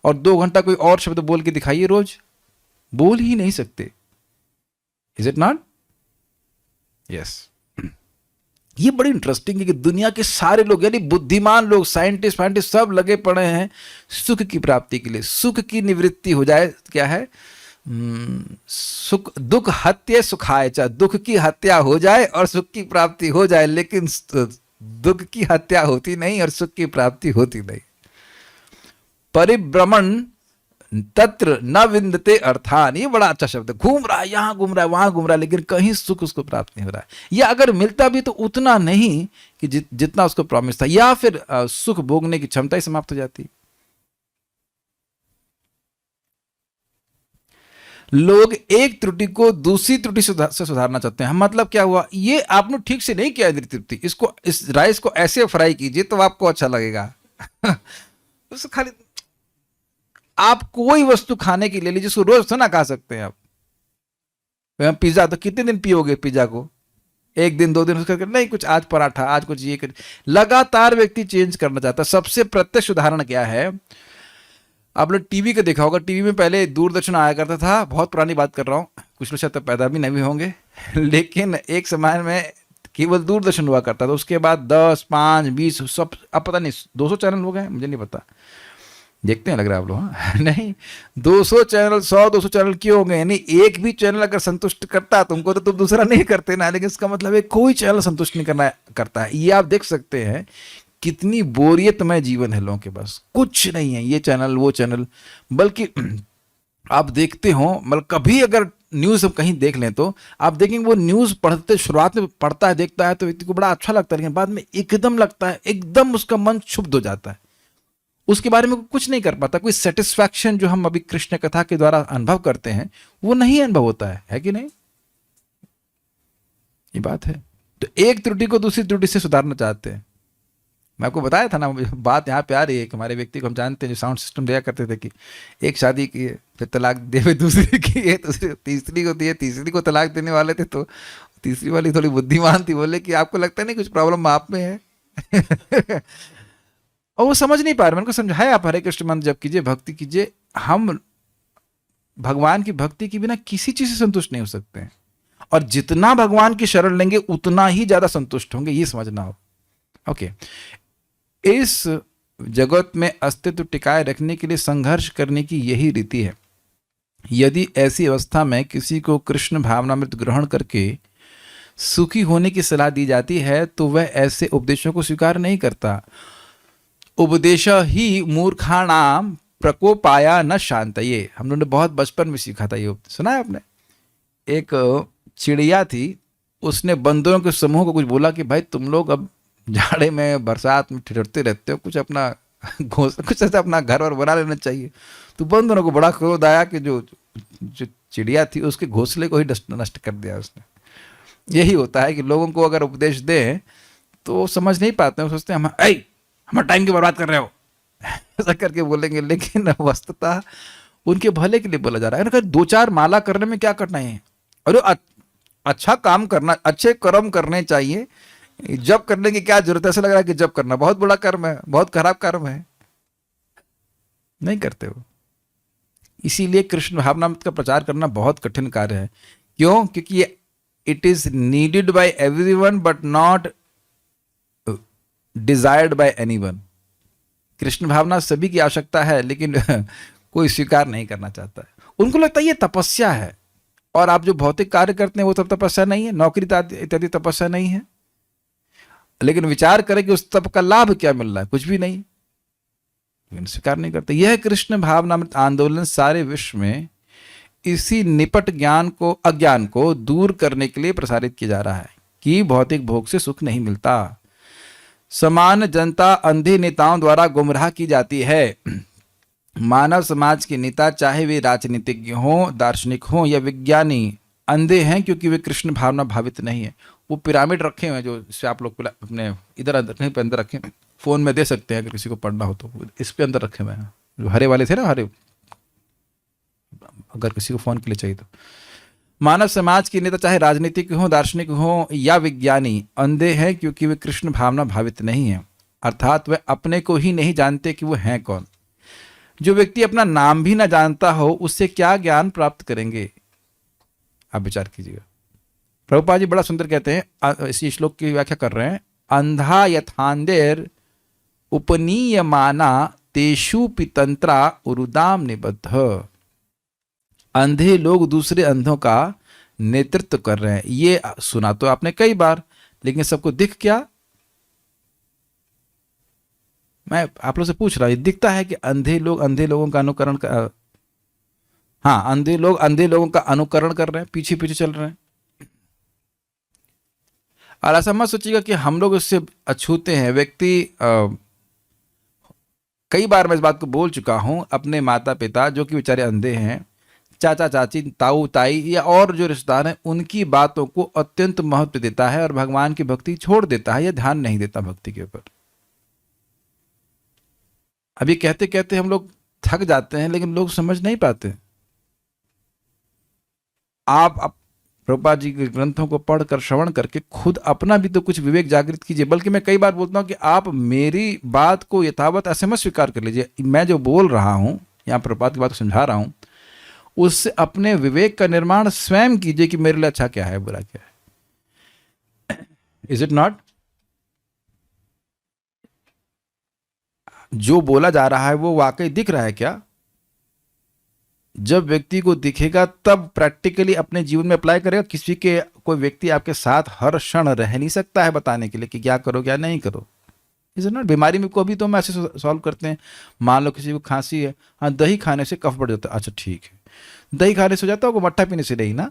और 2 घंटा कोई और शब्द बोल के दिखाइए, रोज बोल ही नहीं सकते। Is it not? यस। ये बड़ी इंटरेस्टिंग है कि दुनिया के सारे लोग, यानी बुद्धिमान लोग, साइंटिस्ट सब लगे पड़े हैं सुख की प्राप्ति के लिए। सुख की निवृत्ति हो जाए, क्या है? सुख, दुख हत्या सुखाय, चाहे दुख की हत्या हो जाए और सुख की प्राप्ति हो जाए, लेकिन दुख की हत्या होती नहीं और सुख की प्राप्ति होती नहीं। परिभ्रमण तत्र न विंदते अर्थान, ये बड़ा अच्छा शब्द है। घूम रहा है, यहां घूम रहा है, वहां घूम रहा है, लेकिन कहीं सुख उसको प्राप्त नहीं हो रहा है, या अगर मिलता भी तो उतना नहीं कि जितना उसको प्रॉमिस था, या फिर सुख भोगने की क्षमता ही समाप्त हो जाती। लोग एक त्रुटि को दूसरी त्रुटि से सुधारना चाहते हैं। मतलब क्या हुआ, ये आपने ठीक से नहीं किया त्रुटि, इसको, इस राइस को ऐसे फ्राई कीजिए तो आपको अच्छा लगेगा। उसको खाली, आप कोई वस्तु खाने की ले लीजिए, जिसको रोज तो ना खा सकते हैं आप। पिज्जा तो कितने दिन पियोगे पिज्जा को? 1 दिन 2 दिन, उसका नहीं, कुछ आज पराठा, आज कुछ ये, कुछ लगातार व्यक्ति चेंज करना चाहता है। सबसे प्रत्यक्ष उदाहरण क्या है? आप लोग टीवी को देखा होगा, टीवी में पहले दूरदर्शन आया करता था, बहुत पुरानी बात कर रहा हूँ, कुछ लोग शायद तो पैदा भी नहीं होंगे, लेकिन एक समय में केवल दूरदर्शन हुआ करता था। उसके बाद 10, 5, 20 सब, अब पता नहीं 200 चैनल हो गए, मुझे नहीं पता, देखते हैं लग रहा है आप लोग, हाँ? नहीं, 200 चैनल, 100-200 चैनल क्यों हो गए? यानी एक भी चैनल अगर संतुष्ट करता तुमको तो तुम दूसरा नहीं करते ना, लेकिन इसका मतलब है कोई चैनल संतुष्ट नहीं करता है। ये आप देख सकते हैं कितनी बोरियतमय जीवन है लोगों के पास, कुछ नहीं है, ये चैनल वो चैनल। बल्कि आप देखते हो, मतलब कभी अगर न्यूज़ हम कहीं देख लें तो आप देखेंगे वो न्यूज़ पढ़ते, शुरुआत में पढ़ता है, देखता है तो व्यक्ति को बड़ा अच्छा लगता है, लेकिन बाद में एकदम लगता है, एकदम उसका मन क्षुब्ध हो जाता है, उसके बारे में कुछ नहीं कर पाता। कोई सेटिस्फैक्शन जो हम अभी कृष्ण कथा के द्वारा अनुभव करते हैं वो नहीं अनुभव होता है कि नहीं? ये बात है। तो एक त्रुटि को दूसरी त्रुटि से सुधारना चाहते हैं, मैं आपको बताया था ना, बात यहाँ पे आ रही है कि हमारे व्यक्ति को हम जानते हैं जो साउंड सिस्टम दिया करते थे कि एक शादी की है, फिर तलाक दे, फिर दूसरी की है, दूसरी तीसरी को दिए, तीसरी को तलाक देने वाले थे, तो तीसरी वाली थोड़ी बुद्धिमान थी, बोले कि आपको लगता नहीं कुछ प्रॉब्लम आप में है। और वो समझ नहीं पा रहे। मैंने को समझाया, आप हरे कृष्ण मंत्र जप कीजिए, भक्ति कीजिए। हम भगवान की भक्ति के बिना किसी चीज से संतुष्ट नहीं हो सकते हैं, और जितना भगवान की शरण लेंगे उतना ही ज्यादा संतुष्ट होंगे, ये समझना हो। ओके, इस जगत में अस्तित्व टिकाए रखने के लिए संघर्ष करने की यही रीति है। यदि ऐसी अवस्था में किसी को कृष्ण भावनामृत ग्रहण करके सुखी होने की सलाह दी जाती है तो वह ऐसे उपदेशों को स्वीकार नहीं करता। उपदेश ही मूर्खाणाम प्रकोपाया न शांतये, हम लोगों ने बहुत बचपन में सीखा था ये, सुना है आपने? एक चिड़िया थी, उसने बंदरों के समूह को कुछ बोला कि भाई तुम लोग अब जाड़े में बरसात में ठिठुरते रहते हो, कुछ अपना कुछ ऐसा अपना घर और बना लेना चाहिए। तो बंदरों को बड़ा क्रोध आया कि जो जो चिड़िया थी उसके घोंसले को ही नष्ट कर दिया उसने। यही होता है कि लोगों को अगर उपदेश दें तो वो समझ नहीं पाते हैं, सोचते हैं हम हमारा टाइम की बर्बाद कर रहे हो, ऐसा करके बोलेंगे, लेकिन वस्तुतः उनके भले के लिए बोला जा रहा है। दो चार माला करने में क्या करना है? अरे अच्छा काम करना, अच्छे कर्म करने चाहिए, जब करने की क्या जरूरत है? ऐसा लग रहा है कि जब करना बहुत बड़ा कर्म है, बहुत खराब कर्म है, नहीं करते हो। इसीलिए कृष्ण भावनामृत का प्रचार करना बहुत कठिन कार्य है। क्यों? क्योंकि ये it is needed by everyone but not desired by anyone. Krishna भावना सभी की आवश्यकता है, लेकिन कोई स्वीकार नहीं करना चाहता है। उनको लगता है ये तपस्या है, और आप जो भौतिक कार्य करते हैं वो सब तपस्या नहीं है, नौकरी इत्यादि तपस्या नहीं है। लेकिन विचार करें कि उस तप का लाभ क्या मिल रहा है, कुछ भी नहीं, लेकिन स्वीकार नहीं करते। यह कृष्ण भावनामृत आंदोलन सारे विश्व में इसी निपट अज्ञान को दूर करने के लिए प्रसारित किया जा रहा है कि भौतिक भोग से सुख नहीं मिलता। समान जनता अंधे नेताओं द्वारा गुमराह की जाती है। मानव समाज के नेता, चाहे वे राजनीतिज्ञ हों, दार्शनिक हों या विज्ञानी, अंधे हैं क्योंकि वे कृष्ण भावना भावित नहीं है। वो पिरामिड रखे हुए हैं, जो इससे आप लोग अपने इधर कहीं पे अंदर रखे, फोन में दे सकते हैं अगर किसी को पढ़ना हो तो, इस पे अंदर रखे हुए हैं, जो हरे वाले थे ना, हरे, अगर किसी को फोन के लिए चाहिए तो। मानव समाज के नेता, चाहे राजनीतिक हों, दार्शनिक हों या विज्ञानी, अंधे हैं क्योंकि वे कृष्ण भावना भावित नहीं है, अर्थात वे अपने को ही नहीं जानते कि वो हैं कौन। जो व्यक्ति अपना नाम भी ना जानता हो उससे क्या ज्ञान प्राप्त करेंगे? आप विचार कीजिएगा। प्रभुपाद जी बड़ा सुंदर कहते हैं, इसी श्लोक की व्याख्या कर रहे हैं, अंधा यथांधेर उपनीयमाना तेषु पितंत्रा उरुदाम निबद्ध। अंधे लोग दूसरे अंधों का नेतृत्व कर रहे हैं। ये सुना तो आपने कई बार, लेकिन सबको दिख क्या? मैं आप लोग से पूछ रहा हूं, दिखता है कि अंधे लोगों का अनुकरण कर, हाँ, अंधे लोगों का अनुकरण कर रहे हैं, पीछे पीछे चल रहे हैं। और ऐसा मत सोचिएगा कि हम लोग उससे अछूते हैं। व्यक्ति कई बार मैं इस बात को बोल चुका हूं, अपने माता पिता जो कि बेचारे अंधे हैं, चाचा चाची, ताऊ ताई या और जो रिश्तेदार हैं, उनकी बातों को अत्यंत महत्व देता है और भगवान की भक्ति छोड़ देता है या ध्यान नहीं देता भक्ति के ऊपर। अभी कहते कहते हम लोग थक जाते हैं, लेकिन लोग समझ नहीं पाते। आप प्रभुपाद जी के ग्रंथों को पढ़कर, श्रवण करके खुद अपना भी तो कुछ विवेक जागृत कीजिए। बल्कि मैं कई बार बोलता हूं कि आप मेरी बात को यथावत ऐसे मत स्वीकार कर लीजिए। मैं जो बोल रहा हूं या प्रभुपाद की बात को समझा रहा हूं, उससे अपने विवेक का निर्माण स्वयं कीजिए कि मेरे लिए अच्छा क्या है, बुरा क्या है। Is it not? जो बोला जा रहा है वो वाकई दिख रहा है क्या? जब व्यक्ति को दिखेगा तब प्रैक्टिकली अपने जीवन में अप्लाई करेगा। किसी के कोई व्यक्ति आपके साथ हर क्षण रह नहीं सकता है बताने के लिए कि क्या करो क्या नहीं करो। Is it not? बीमारी में को भी तो हम ऐसे सॉल्व करते हैं। मान लो किसी को खांसी है, हाँ दही खाने से कफ बढ़ जाता है, अच्छा ठीक है, दही खाने से हो जाता है, मट्ठा पीने से नहीं ना,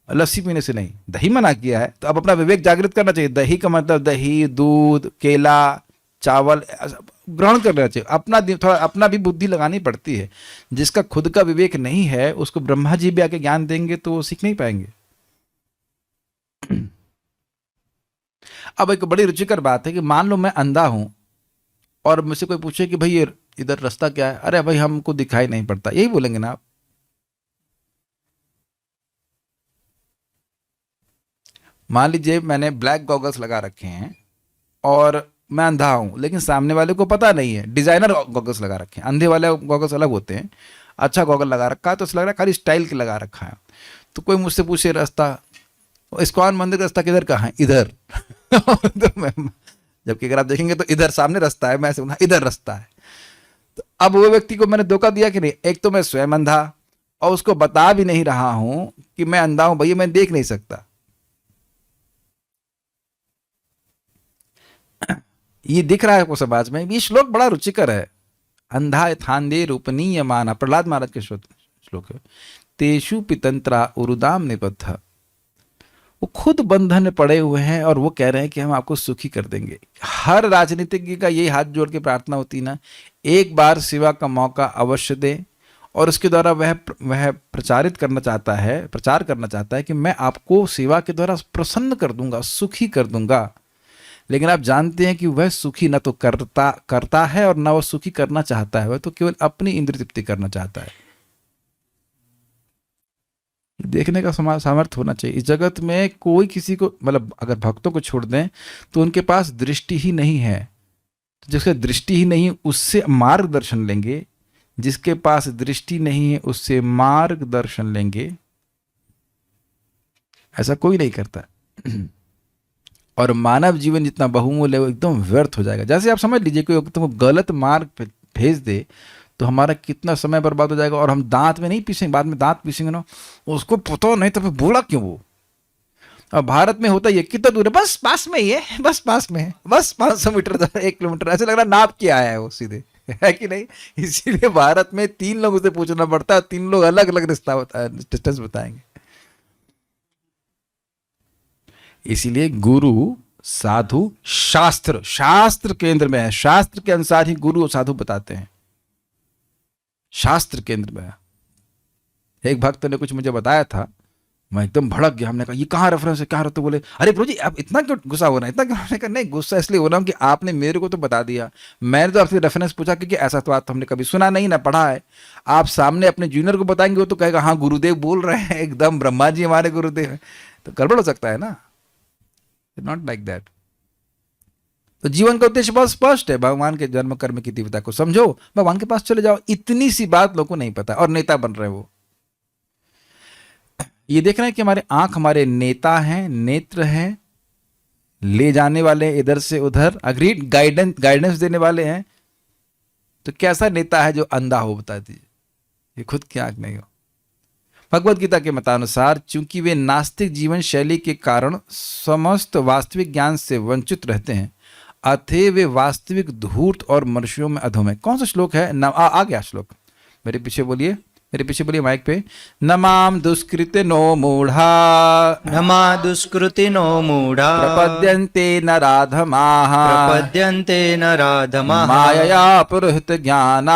लस्सी पीने से नहीं, दही मना किया है तो अब अपना विवेक जागृत करना चाहिए। दही का मतलब दही, दूध, केला, चावल ग्रहण करना चाहिए। थोड़ा अपना भी बुद्धि लगानी पड़ती है। जिसका खुद का विवेक नहीं है उसको ब्रह्मा जी भी आके ज्ञान देंगे तो वो सीख नहीं पाएंगे। अब एक बड़ी रुचिकर बात है कि मान लो मैं अंधा हूं और मुझसे कोई पूछे कि भाई ये इधर रास्ता क्या है, अरे भाई हमको दिखाई नहीं पड़ता, यही बोलेंगे ना आप। मान लीजिए मैंने ब्लैक गॉगल्स लगा रखे हैं और मैं अंधा हूं, लेकिन सामने वाले को पता नहीं है, डिजाइनर गॉगल्स लगा रखे हैं, अंधे वाले गॉगल्स अलग होते हैं, अच्छा गॉगल लगा रखा है तो ऐसा लग रहा है खाली स्टाइल के लगा रखा है। तो कोई मुझसे पूछे रास्ता, इस्कॉन मंदिर का रास्ता किधर का है, इधर तो मैं, जबकि अगर आप देखेंगे तो इधर सामने रास्ता है, मैं ऐसे बोला इधर रास्ता है। तो अब वो व्यक्ति को मैंने धोखा दिया कि नहीं, एक तो मैं स्वयं अंधा और उसको बता भी नहीं रहा हूं कि मैं अंधा हूं, भैया मैं देख नहीं सकता। ये दिख रहा है आपको समाज में। ये श्लोक बड़ा रुचिकर है, अंधा थांदे रूपनीय माना, प्रहलाद महाराज के श्लोक है। तेषु पितंत्रा उरुदाम निबद्ध, वो खुद बंधन में पड़े हुए हैं और वो कह रहे हैं कि हम आपको सुखी कर देंगे। हर राजनीतिज्ञ का यही हाथ जोड़ के प्रार्थना होती ना, एक बार सेवा का मौका अवश्य दे, और उसके द्वारा वह प्रचार करना चाहता है कि मैं आपको सेवा के द्वारा प्रसन्न कर दूंगा, सुखी कर दूंगा। लेकिन आप जानते हैं कि वह सुखी न तो करता है और न वह सुखी करना चाहता है, वह तो केवल अपनी इंद्रिय तृप्ति करना चाहता है। देखने का सामर्थ्य होना चाहिए। इस जगत में कोई किसी को, मतलब अगर भक्तों को छोड़ दें तो उनके पास दृष्टि ही नहीं है, तो जिसका दृष्टि ही नहीं उससे मार्गदर्शन लेंगे, जिसके पास दृष्टि नहीं है उससे मार्गदर्शन लेंगे, ऐसा कोई नहीं करता। और मानव जीवन जितना बहुमूल्य है वो एकदम व्यर्थ हो जाएगा। जैसे आप समझ लीजिए कोई तुमको गलत मार्ग पे भेज दे तो हमारा कितना समय बर्बाद हो जाएगा, और हम दांत में नहीं पीसेंगे, बाद में दांत पीसेंगे ना, उसको पता नहीं तो फिर बोला क्यों वो। अब भारत में होता ही है, कितना दूर है, बस पास में ही है, बस पास में है, बस 500 मीटर 1 किलोमीटर, ऐसे लग रहा नाप के आया है वो सीधे, है कि नहीं। इसीलिए भारत में 3 लोगों से पूछना पड़ता है, 3 लोग अलग अलग रिश्ता डिस्टेंस बताएंगे। इसीलिए गुरु साधु शास्त्र केंद्र में है, शास्त्र के अनुसार ही गुरु और साधु बताते हैं, शास्त्र केंद्र में है। एक भक्त ने कुछ मुझे बताया था, मैं एकदम भड़क गया। हमने कहा ये कहाँ रेफरेंस है, क्या रहते, बोले अरे प्रभु जी आप इतना क्यों गुस्सा हो रहा है, इतना क्यों। हमने कहा नहीं, गुस्सा इसलिए हो रहा हूँ कि आपने मेरे को तो बता दिया, मैंने तो आपसे रेफरेंस पूछा क्योंकि ऐसा तो बात हमने कभी सुना नहीं ना पढ़ा है। आप सामने अपने जूनियर को बताएंगे वो तो कहेगा हाँ गुरुदेव बोल रहे हैं, एकदम ब्रह्मा जी हमारे गुरुदेव हैं, तो गड़बड़ हो सकता है ना। Not like that. तो जीवन का उद्देश्य बहुत स्पष्ट है, भगवान के जन्म कर्म की दिव्यता को समझो, भगवान के पास चले जाओ। इतनी सी बात लोगों को नहीं पता और नेता बन रहे वो। ये देख रहे हैं कि हमारे आंख हमारे नेता हैं, नेत्र हैं, ले जाने वाले इधर से उधर, अग्रीड गाइडेंस देने वाले हैं। तो कैसा नेता है जो अंधा हो, बता दीजिए, ये खुद की आंख नहीं हो। भगवद गीता के मतानुसार चूंकि वे नास्तिक जीवन शैली के कारण समस्त वास्तविक ज्ञान से वंचित रहते हैं, अतः वे वास्तविक धूर्त और मनुष्यों में अधम है। कौन सा श्लोक है, आ गया श्लोक, मेरे पीछे बोलिए माइक पे। नमाम दुष्कृति नो मूढ़ा, नमा दुष्कृति नो मूढ़ा, प्रपद्यन्ते नराधमाः, प्रपद्यन्ते नराधमाः, मायया पुरहित ज्ञाना,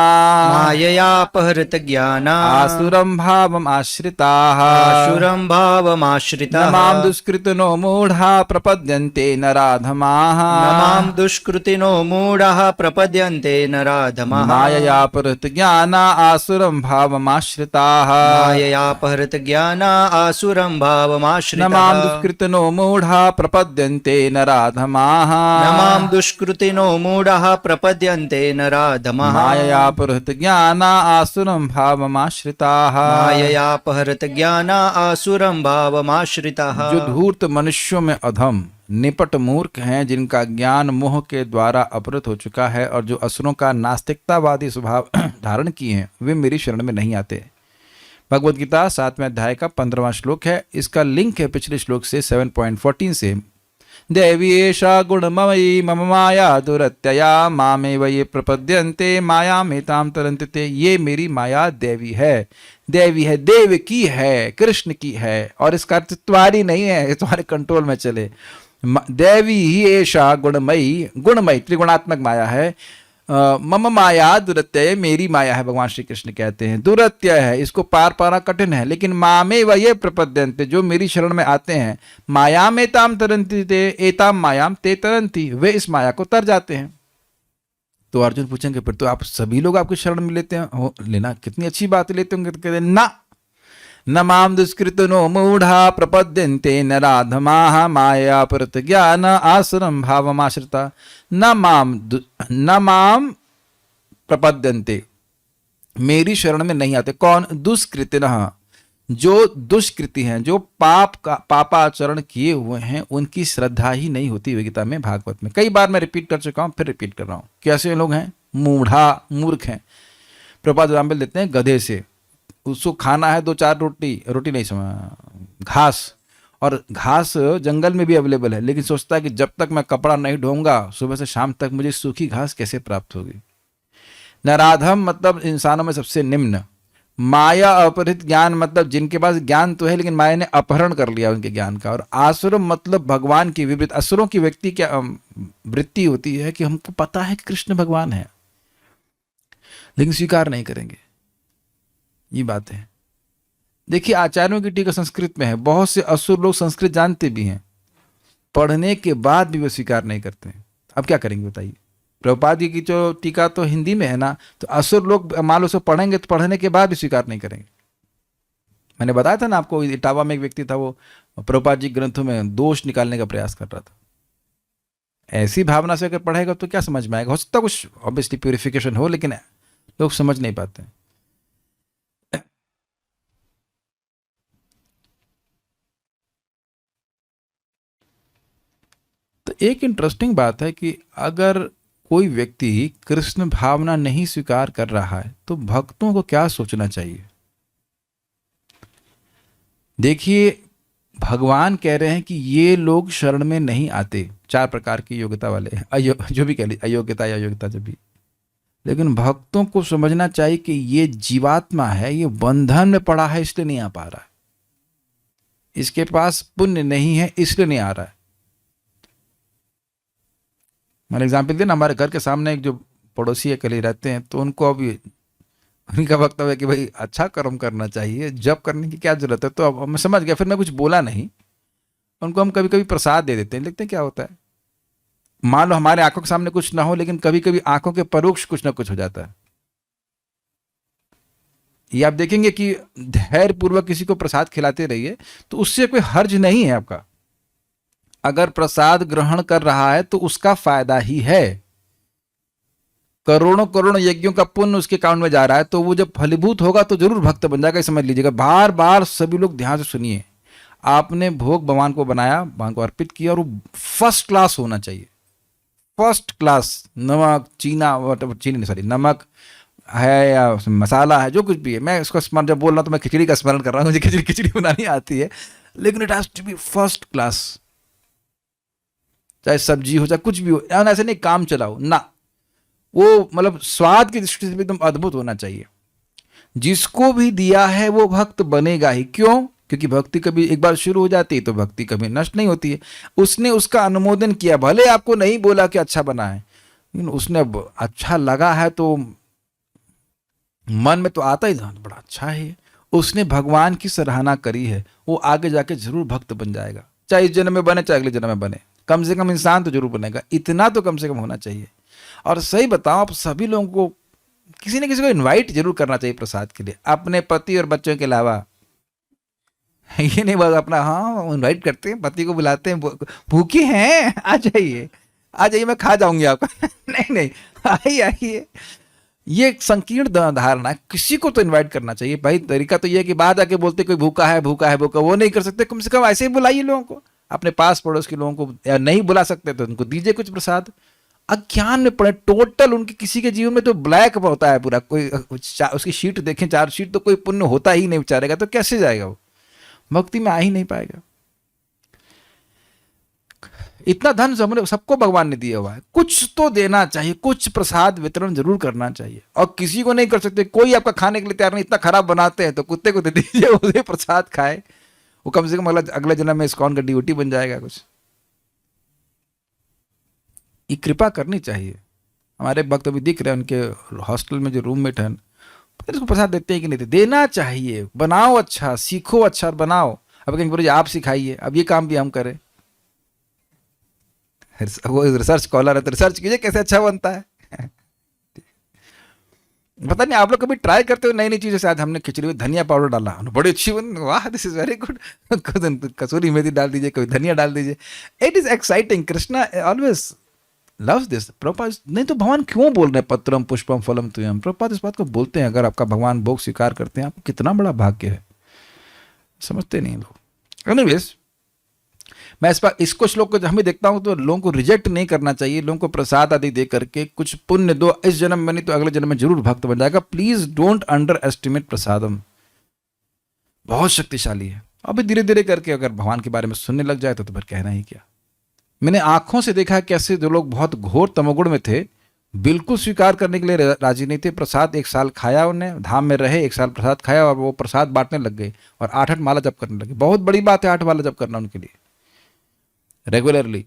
मायया अपहृत ज्ञाना, आसुरं भावम् आश्रिताः, आसुरं भावमाश्रिताः। नमाम दुष्कृति नो मूढ़ा प्रपद्यन्ते नराधमाः, नमाम दुष्कृति नो मूढ़ा प्रपद्यन्ते नराधमाः, मायया पुरहित ज्ञाना आसुरं भावम् मायया अपहृत ज्ञाना आसुरं भावमाश्रिताः। नमाम दुष्कृतिनो मूढ़ा प्रपद्यन्ते नराधमाः, नमाम दुष्कृतिनो मूढ़ाः प्रपद्यन्ते नराधमाः, मायया अपहृत ज्ञाना आसुरं भावमाश्रिताः, मायया अपहृत ज्ञाना आसुरं भावमाश्रिताः। जो धूर्त मनुष्यों में अधम निपट मूर्ख हैं, जिनका ज्ञान मोह के द्वारा अपहृत हो चुका है और जो असुरों का नास्तिकतावादी स्वभाव धारण किए हैं, वे मेरी शरण में नहीं आते। भगवद गीता 7वें अध्याय का 15वां श्लोक है। इसका लिंक है पिछले श्लोक से 7.14 से। देवी एषा गुणमयी मम माया दुरत्यया मामेव ये प्रपद्यन्ते मायामेतां तरन्ति ते। ये मेरी माया देवी है, देव की है, कृष्ण की है, और इसका अर्थ तुम्हारी नहीं है, ये तुम्हारे कंट्रोल में चले। देवी ही ऐसा गुणमयी त्रिगुणात्मक माया है। मम माया दुरत्यय, मेरी माया है, भगवान श्री कृष्ण कहते हैं, दुरत्यय है, इसको पार पाना कठिन है, लेकिन मामे व ये प्रपद्यन्ते, जो मेरी शरण में आते हैं, मायाम एताम तरंती ते एताम मायाम ते तरंती, वे इस माया को तर जाते हैं। तो अर्जुन पूछेंगे फिर तो आप सभी लोग आपकी शरण में लेते हैं हो, लेना कितनी अच्छी बात लेते होंगे, तो कहते हैं ना, न माम दुष्कृतनो मूढ़ा प्रपद्यन्ते न राधमाः माया परत ज्ञान आसरम भावमाश्रिता, न माम प्रपद्यन्ते, मेरी शरण में नहीं आते। कौन? दुष्कृतिनः, जो दुष्कृति हैं, जो पापाचरण किए हुए हैं, उनकी श्रद्धा ही नहीं होती। गीता में, भागवत में कई बार मैं रिपीट कर चुका हूं, फिर रिपीट कर रहा हूं। कैसे लोग हैं? मूढ़ा, मूर्ख हैं। प्रभुपाद एग्जाम्पल देते हैं गधे से, उसको खाना है 2-4 रोटी नहीं समझ, घास, और घास जंगल में भी अवेलेबल है, लेकिन सोचता है कि जब तक मैं कपड़ा नहीं ढोऊंगा सुबह से शाम तक मुझे सूखी घास कैसे प्राप्त होगी। नराधम मतलब इंसानों में सबसे निम्न। माया अपहृत ज्ञान मतलब जिनके पास ज्ञान तो है लेकिन माया ने अपहरण कर लिया उनके ज्ञान का। और आसुरम मतलब भगवान की विपरीत। असुरों की व्यक्ति क्या वृत्ति होती है कि हमको पता है कि कृष्ण भगवान है लेकिन स्वीकार नहीं करेंगे। ये बात है। देखिए आचार्यों की टीका संस्कृत में है, बहुत से असुर लोग संस्कृत जानते भी हैं, पढ़ने के बाद भी वो स्वीकार नहीं करते हैं। अब क्या करेंगे बताइए। प्रभुपाद जी की जो टीका तो हिंदी में है ना, तो असुर लोग मान लो उसको पढ़ेंगे तो पढ़ने के बाद भी स्वीकार नहीं करेंगे। मैंने बताया था ना आपको, इटावा में एक व्यक्ति था, वो प्रभुपाद जी ग्रंथों में दोष निकालने का प्रयास कर रहा था। ऐसी भावना से अगर पढ़ेगा तो क्या समझ में आएगा। हो सकता है कुछ ऑब्वियसली प्यूरिफिकेशन हो, लेकिन लोग समझ नहीं पाते। तो एक इंटरेस्टिंग बात है कि अगर कोई व्यक्ति कृष्ण भावना नहीं स्वीकार कर रहा है तो भक्तों को क्या सोचना चाहिए। देखिए भगवान कह रहे हैं कि ये लोग शरण में नहीं आते, 4 प्रकार की योग्यता वाले हैं, जो भी कह लीजिए, अयोग्यता या योग्यता जो भी। लेकिन भक्तों को समझना चाहिए कि ये जीवात्मा है, ये बंधन में पड़ा है इसलिए नहीं आ पा रहा है, इसके पास पुण्य नहीं है इसलिए नहीं आ रहा है। मैंने एग्जाम्पल दिया ना, हमारे घर के सामने एक जो पड़ोसी है कली रहते हैं, तो उनको अभी उनका वक्तव्य है कि भाई अच्छा कर्म करना चाहिए, जब करने की क्या जरूरत है। तो अब मैं समझ गया, फिर मैं कुछ बोला नहीं। उनको हम कभी कभी प्रसाद दे देते हैं, देखते हैं क्या होता है। मान लो हमारे आंखों के सामने कुछ ना हो, लेकिन कभी कभी आंखों के परोक्ष कुछ ना कुछ हो जाता है। ये आप देखेंगे कि धैर्य पूर्वक किसी को प्रसाद खिलाते रहिए तो उससे कोई हर्ज नहीं है आपका। अगर प्रसाद ग्रहण कर रहा है तो उसका फायदा ही है। करोड़ों करोड़ों यज्ञों का पुण्य उसके अकाउंट में जा रहा है, तो वो जब फलीभूत होगा तो जरूर भक्त बन जाएगा। समझ लीजिएगा। बार बार सभी लोग ध्यान से सुनिए। आपने भोग भगवान को बनाया, भगवान को अर्पित किया, और वो फर्स्ट क्लास होना चाहिए, फर्स्ट क्लास। नमक, चीनी नहीं, सॉरी, नमक है या मसाला है, जो कुछ भी है। मैं इसको स्मरण जब बोल रहा हूँ तो मैं खिचड़ी का स्मरण कर रहा हूँ, मुझे खिचड़ी बनानी आती है, लेकिन it has to be first class. चाहे सब्जी हो चाहे कुछ भी हो, ऐसे नहीं काम चलाओ ना, वो मतलब स्वाद की दृष्टि से भी एकदम अद्भुत होना चाहिए। जिसको भी दिया है वो भक्त बनेगा ही। क्यों? क्योंकि भक्ति कभी एक बार शुरू हो जाती है तो भक्ति कभी नष्ट नहीं होती है। उसने उसका अनुमोदन किया, भले आपको नहीं बोला कि अच्छा बना है, लेकिन उसने अच्छा लगा है तो मन में तो आता ही बड़ा अच्छा है। उसने भगवान की सराहना करी है, वो आगे जाके जरूर भक्त बन जाएगा। चाहे इस जन्म में बने चाहे अगले जन्म में बने, कम से कम इंसान तो जरूर बनेगा। इतना तो कम से कम होना चाहिए। और सही बताओ, आप सभी लोगों को किसी न किसी को इनवाइट जरूर करना चाहिए प्रसाद के लिए, अपने पति और बच्चों के अलावा। ये नहीं बस अपना, हाँ इनवाइट करते हैं, पति को बुलाते हैं, भूखे हैं आ जाइए आ जाइए मैं खा जाऊंगी आपका नहीं नहीं, आइए आइए। ये एक संकीर्ण धारणा है। किसी को तो इनवाइट करना चाहिए भाई। तरीका तो ये है कि बाहर आके बोलते कोई भूखा है भूखा है भूखा, वो नहीं कर सकते, कम से कम ऐसे ही बुलाइए लोगों को, अपने पास पड़ोस के लोगों को। या नहीं बुला सकते तो उनको दीजिए कुछ प्रसाद। अज्ञान में पड़े टोटल, उनके किसी के जीवन में तो ब्लैक होता है पूरा। कोई उसकी शीट देखें, 4 शीट, तो कोई पुण्य होता ही नहीं बेचारेगा, तो कैसे जाएगा वो, भक्ति में आ ही नहीं पाएगा। इतना धन सबको भगवान ने दिया हुआ है, कुछ तो देना चाहिए, कुछ प्रसाद वितरण जरूर करना चाहिए। और किसी को नहीं कर सकते, कोई आपका खाने के लिए तैयार नहीं, इतना खराब बनाते हैं तो कुत्ते को दे दीजिए, उसे प्रसाद खाए, वो कम से कम अगले जन्म में इस्कॉन का ड्यूटी बन जाएगा कुछ। ये कृपा करनी चाहिए। हमारे भक्त अभी दिख रहे हैं, उनके हॉस्टल में जो रूममेट है, पता नहीं उसको प्रसाद देते हैं कि नहीं देते। देना चाहिए, बनाओ अच्छा, सीखो अच्छा और बनाओ। अब कहेंगे गुरुजी आप सिखाइए, अब ये काम भी हम करें। वो रिसर्च स्कॉलर है तो रिसर्च कीजिए कैसे अच्छा बनता है। पता नहीं आप लोग कभी ट्राई करते हो नई नई चीजें? शायद हमने खिचड़ी में धनिया पाउडर डाला, बड़ी अच्छी बन, वाह दिस इज वेरी गुड। कसूरी मेथी डाल दीजिए, कभी धनिया डाल दीजिए, it is exciting. Krishna always loves this. Prabhupada नहीं तो भगवान क्यों बोल रहे हैं पत्रम पुष्पम फलम तुयम? प्रभुपाद इस बात को बोलते हैं, अगर आपका भगवान भोग स्वीकार करते हैं, आपको कितना बड़ा भाग्य है। समझते नहीं लोग। एनीवेज, मैं इस बार इसको श्लोक को हमें देखता हूं तो लोगों को रिजेक्ट नहीं करना चाहिए। लोगों को प्रसाद आदि दे करके कुछ पुण्य दो, इस जन्म में नहीं तो अगले जन्म में जरूर भक्त बन जाएगा। प्लीज डोंट अंडर एस्टिमेट प्रसादम, बहुत शक्तिशाली है। अभी धीरे धीरे करके अगर भगवान के बारे में सुनने लग जाए तो फिर कहना ही क्या। मैंने आंखों से देखा कैसे जो लोग बहुत घोर तमोगुण में थे, बिल्कुल स्वीकार करने के लिए राजी नहीं थे। प्रसाद 1 साल खाया, उन्हें धाम में रहे, 1 साल प्रसाद खाया और वो प्रसाद बांटने लग गए और 8-8 माला जप करने लगे। बहुत बड़ी बात है 8 माला जप करना उनके लिए रेगुलरली।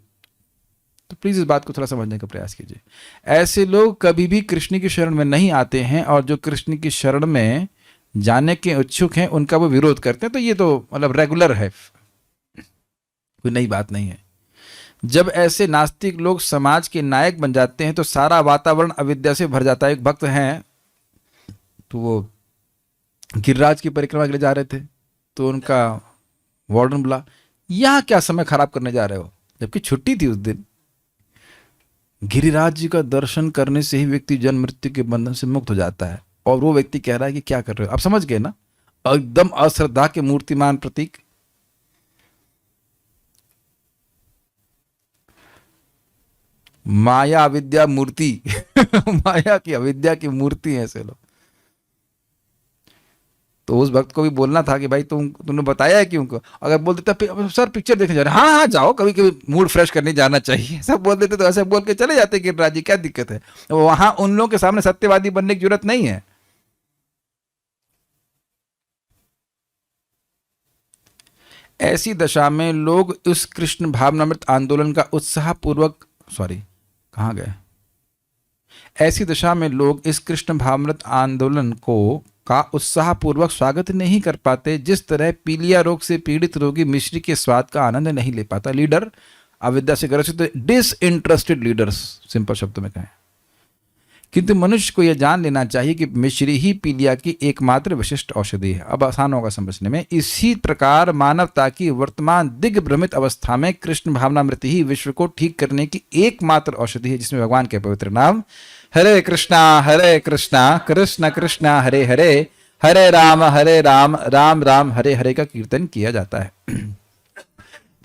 तो प्लीज इस बात को थोड़ा समझने का प्रयास कीजिए। ऐसे लोग कभी भी कृष्ण की शरण में नहीं आते हैं, और जो कृष्ण की शरण में जाने के इच्छुक हैं उनका वो विरोध करते हैं। तो ये तो मतलब रेगुलर है, कोई नई बात नहीं है। जब ऐसे नास्तिक लोग समाज के नायक बन जाते हैं तो सारा वातावरण अविद्या से भर जाता है। एक भक्त हैं तो वो गिरिराज की परिक्रमा के लिए जा रहे थे, तो उनका वार्डन बोला यहाँ क्या समय खराब करने जा रहे हो, जबकि छुट्टी थी उस दिन। गिरिराज जी का दर्शन करने से ही व्यक्ति जन्म मृत्यु के बंधन से मुक्त हो जाता है, और वो व्यक्ति कह रहा है कि क्या कर रहे हो। अब समझ गए ना, एकदम अश्रद्धा के मूर्तिमान प्रतीक। माया अविद्या मूर्ति माया की अविद्या की मूर्ति है ऐसे लोग। तो उस भक्त को भी बोलना था कि भाई तुमने बताया है क्यों को? अगर बोल देता सर पिक्चर देखने जा रहे, हाँ हाँ जाओ, कभी कभी मूड फ्रेश करने जाना चाहिए, सब बोल देते तो ऐसे बोल के चले जाते गिरिराज जी, क्या दिक्कत है? वहां उन लोगों के सामने सत्यवादी बनने की जरूरत नहीं है। ऐसी दशा में लोग उस कृष्ण भावनामृत आंदोलन का उत्साहपूर्वक कहाँ गए? ऐसी दशा में लोग इस कृष्ण भावनामृत आंदोलन का उत्साहपूर्वक स्वागत नहीं कर पाते, जिस तरह पीलिया रोग से पीड़ित रोगी मिश्री के स्वाद का आनंद नहीं ले पाता। लीडर अविद्या से ग्रसित, डिसइंटरेस्टेड लीडर्स, सिंपल शब्दों में कहें। किंतु मनुष्य को यह जान लेना चाहिए कि मिश्री ही पीलिया की एकमात्र विशिष्ट औषधि है। अब आसान होगा समझने में। इसी प्रकार मानवता की वर्तमान दिग्भ्रमित अवस्था में कृष्ण भावनामृत ही विश्व को ठीक करने की एकमात्र औषधि है, जिसमें भगवान के पवित्र नाम हरे कृष्णा कृष्ण कृष्णा हरे हरे, हरे राम राम राम हरे हरे का कीर्तन किया जाता है।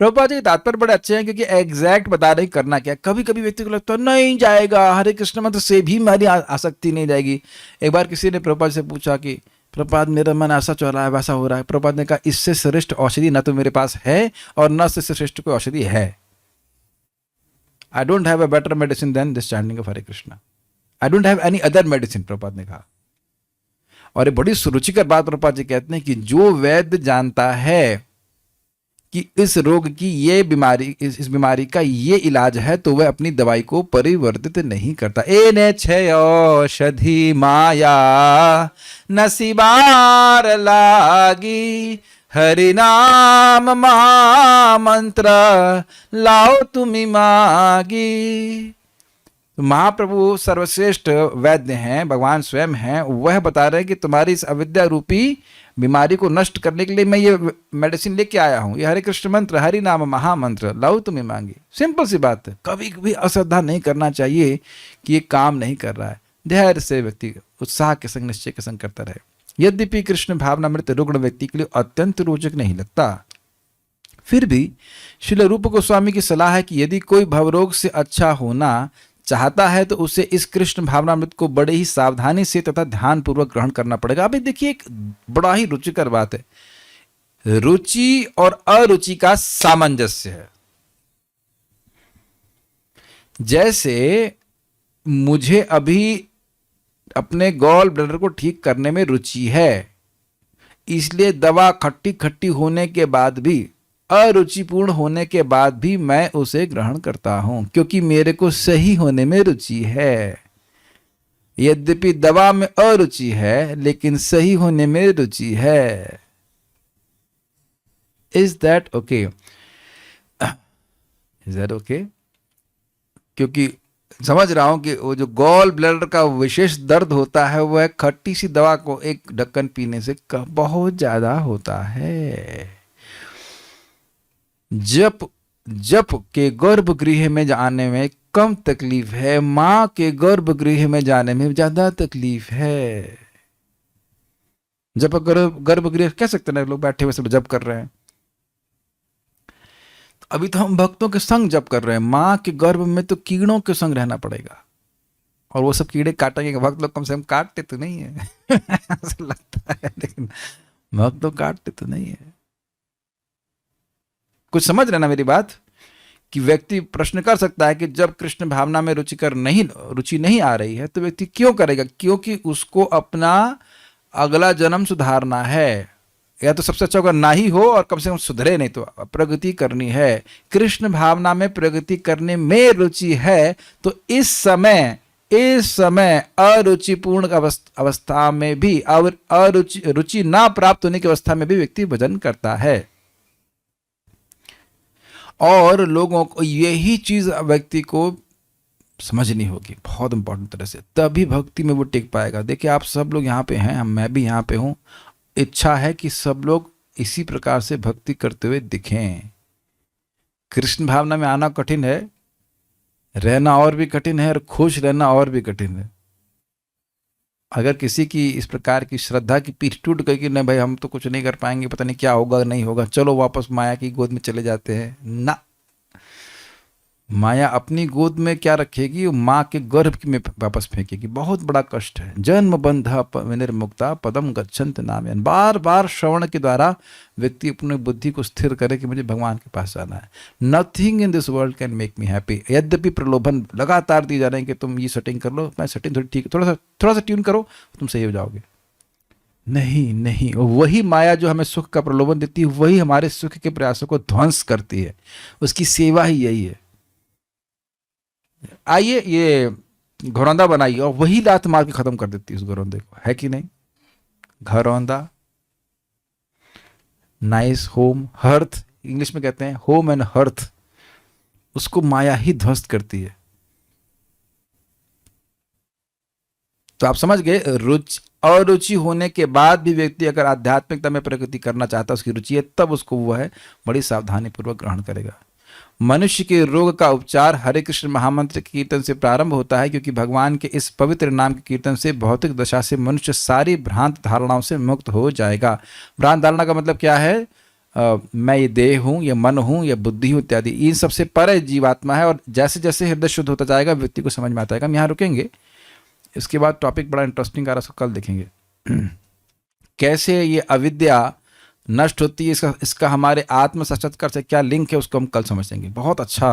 प्रभुपाद जी तात्पर्य बड़े अच्छे हैं, क्योंकि एग्जैक्ट बता रहे करना क्या। कभी कभी व्यक्ति को लगता है नहीं जाएगा, हरे कृष्ण मंत्र से भी हमारी आसक्ति नहीं जाएगी। एक बार किसी ने प्रभुपाद से पूछा कि प्रभुपाद मेरा मन ऐसा चल रहा है, वैसा हो रहा है। प्रभुपाद ने कहा इससे श्रेष्ठ औषधि न तो मेरे पास है और न से श्रेष्ठ कोई औषधि है। I don't have a better medicine than this chanting of Hare Krishna. I don't have any other medicine, Prabhupada ने कहा। और ये बड़ी सुरुचिकर बात प्रभुपाद जी कहते हैं कि जो वैद्य जानता है कि इस रोग की ये बीमारी, इस बीमारी का ये इलाज है, तो वह अपनी दवाई को परिवर्तित नहीं करता। एने छे औषधि माया नसीबार लागी, हरि नाम महामंत्र लाओ तुमी मागी। महाप्रभु सर्वश्रेष्ठ वैद्य हैं, भगवान स्वयं हैं। वह बता रहे हैं कि तुम्हारी इस अविद्या रूपी बीमारी को नष्ट करने के लिए मैं ये मेडिसिन लेके आया हूं, ये हरे कृष्ण मंत्र, हरि नाम महामंत्र लाओ तुम्हें मांगी। सिंपल सी बात है। कभी कभी अश्रद्धा नहीं करना चाहिए कि ये काम नहीं कर रहा है। धैर्य से व्यक्ति उत्साह के संग, निश्चय के संग करता रहे। यद्यपि कृष्ण भावनामृत रुग्ण व्यक्ति के लिए अत्यंत रोचक नहीं लगता, फिर भी श्रील रूप गोस्वामी की सलाह है कि यदि कोई भवरोग से अच्छा होना चाहता है तो उसे इस कृष्ण भावनामृत को बड़े ही सावधानी से तथा ध्यान पूर्वक ग्रहण करना पड़ेगा। अभी देखिए एक बड़ा ही रुचिकर बात है, रुचि और अरुचि का सामंजस्य है। जैसे मुझे अभी अपने गॉल ब्लैडर को ठीक करने में रुचि है, इसलिए दवा खट्टी खट्टी होने के बाद भी, अरुचिपूर्ण होने के बाद भी मैं उसे ग्रहण करता हूं, क्योंकि मेरे को सही होने में रुचि है। यद्यपि दवा में अरुचि है लेकिन सही होने में रुचि है। Is that okay? Is that okay? क्योंकि समझ रहा हूं कि वो जो गॉल ब्लैडर का विशेष दर्द होता है वह खट्टी सी दवा को एक ढक्कन पीने से बहुत ज्यादा होता है। जप जप के गर्भगृह में जाने में कम तकलीफ है, मां के गर्भगृह में जाने में ज्यादा तकलीफ है। जब गर्भगृह कह सकते हैं, लोग बैठे हुए सब जप कर रहे हैं। अभी तो हम भक्तों के संग जप कर रहे हैं, मां के गर्भ में तो कीड़ों के संग रहना पड़ेगा, और वो सब कीड़े काटेंगे। भक्त लोग कम से कम काटते तो नहीं है ऐसा लगता है, लेकिन भक्त लोग काटते तो नहीं है। कुछ समझ रहे ना मेरी बात? कि व्यक्ति प्रश्न कर सकता है कि जब कृष्ण भावना में रुचि नहीं आ रही है तो व्यक्ति क्यों करेगा? क्योंकि उसको अपना अगला जन्म सुधारना है, या तो सबसे अच्छा होगा ना ही हो, और कम से कम सुधरे, नहीं तो प्रगति करनी है। कृष्ण भावना में प्रगति करने में रुचि है तो इस समय अरुचिपूर्ण अवस्था में भी, और रुचि ना प्राप्त होने की अवस्था में भी व्यक्ति भजन करता है। और लोगों को यही चीज व्यक्ति को समझनी होगी बहुत इंपॉर्टेंट तरह से, तभी भक्ति में वो टिक पाएगा। देखिए आप सब लोग यहाँ पे हैं, मैं भी यहाँ पे हूँ। इच्छा है कि सब लोग इसी प्रकार से भक्ति करते हुए दिखें। कृष्ण भावना में आना कठिन है, रहना और भी कठिन है, और खुश रहना और भी कठिन है। अगर किसी की इस प्रकार की श्रद्धा की पीठ टूट गई कि नहीं भाई हम तो कुछ नहीं कर पाएंगे, पता नहीं क्या होगा नहीं होगा, चलो वापस माया की गोद में चले जाते हैं, ना, माया अपनी गोद में क्या रखेगी? माँ के गर्भ में वापस फेंकेगी। बहुत बड़ा कष्ट है। जन्म बंधा निर्मुक्ता पदम गच्छन्त नामयन। बार बार श्रवण के द्वारा व्यक्ति अपनी बुद्धि को स्थिर करे कि मुझे भगवान के पास जाना है। Nothing in this world can make me happy. यद्यपि प्रलोभन लगातार दिए जा रहे हैं कि तुम ये सेटिंग कर लो, मैं सेटिंग थोड़ी ठीक, थोड़ा सा ट्यून करो, तुम सही हो जाओगे। नहीं, वही माया जो हमें सुख का प्रलोभन देती है, वही हमारे सुख के प्रयासों को ध्वंस करती है। उसकी सेवा ही यही है। आइए ये घरौंदा बनाइए, और वही लात मार के खत्म कर देती है उस घरौंदे को, है कि नहीं? घरौंदा, नाइस होम, हर्थ, इंग्लिश में कहते हैं होम एंड हर्थ, उसको माया ही ध्वस्त करती है। तो आप समझ गए, अरुचि होने के बाद भी व्यक्ति अगर आध्यात्मिकता में प्रगति करना चाहता है, उसकी रुचि है, तब उसको वो है बड़ी सावधानी पूर्वक ग्रहण करेगा। मनुष्य के रोग का उपचार हरे कृष्ण महामंत्र के कीर्तन से प्रारंभ होता है, क्योंकि भगवान के इस पवित्र नाम के कीर्तन से भौतिक दशा से मनुष्य सारी भ्रांत धारणाओं से मुक्त हो जाएगा। भ्रांत धारणा का मतलब क्या है? मैं ये देह हूँ, ये मन हूँ, ये बुद्धि हूँ इत्यादि, इन सबसे परे जीवात्मा है। और जैसे जैसे हृदय शुद्ध होता जाएगा व्यक्ति को समझ में आता है। हम यहाँ रुकेंगे, इसके बाद टॉपिक बड़ा इंटरेस्टिंग आ रहा है, उसको कल देखेंगे। कैसे ये अविद्या नष्ट होती है, इसका हमारे आत्म साक्षात्कार से क्या लिंक है, उसको हम कल समझेंगे। बहुत अच्छा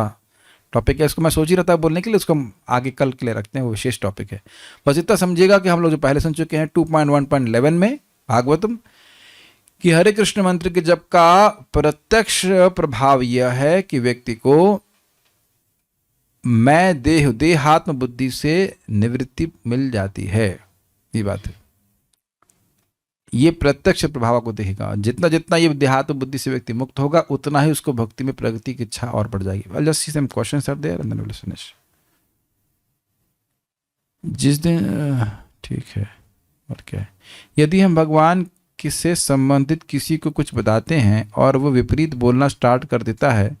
टॉपिक है, इसको मैं सोच ही रहा था बोलने के लिए, उसको हम आगे कल के लिए रखते हैं, वो विशेष टॉपिक है। बस इतना समझिएगा कि हम लोग जो पहले सुन चुके हैं 2.1.11 में भागवतम, कि हरे कृष्ण मंत्र के जप का प्रत्यक्ष प्रभाव यह है कि व्यक्ति को मैं देहात्म बुद्धि से निवृत्ति मिल जाती है। ये बात है, ये प्रत्यक्ष प्रभाव को देखेगा। जितना जितना ये देहात्म बुद्धि से व्यक्ति मुक्त होगा, उतना ही उसको भक्ति में प्रगति की इच्छा और बढ़ जाएगी। I'll just see some questions are there and then we'll finish. जिस दिन ठीक है, और क्या है, यदि हम भगवान से संबंधित किसी को कुछ बताते हैं और वो विपरीत बोलना स्टार्ट कर देता है,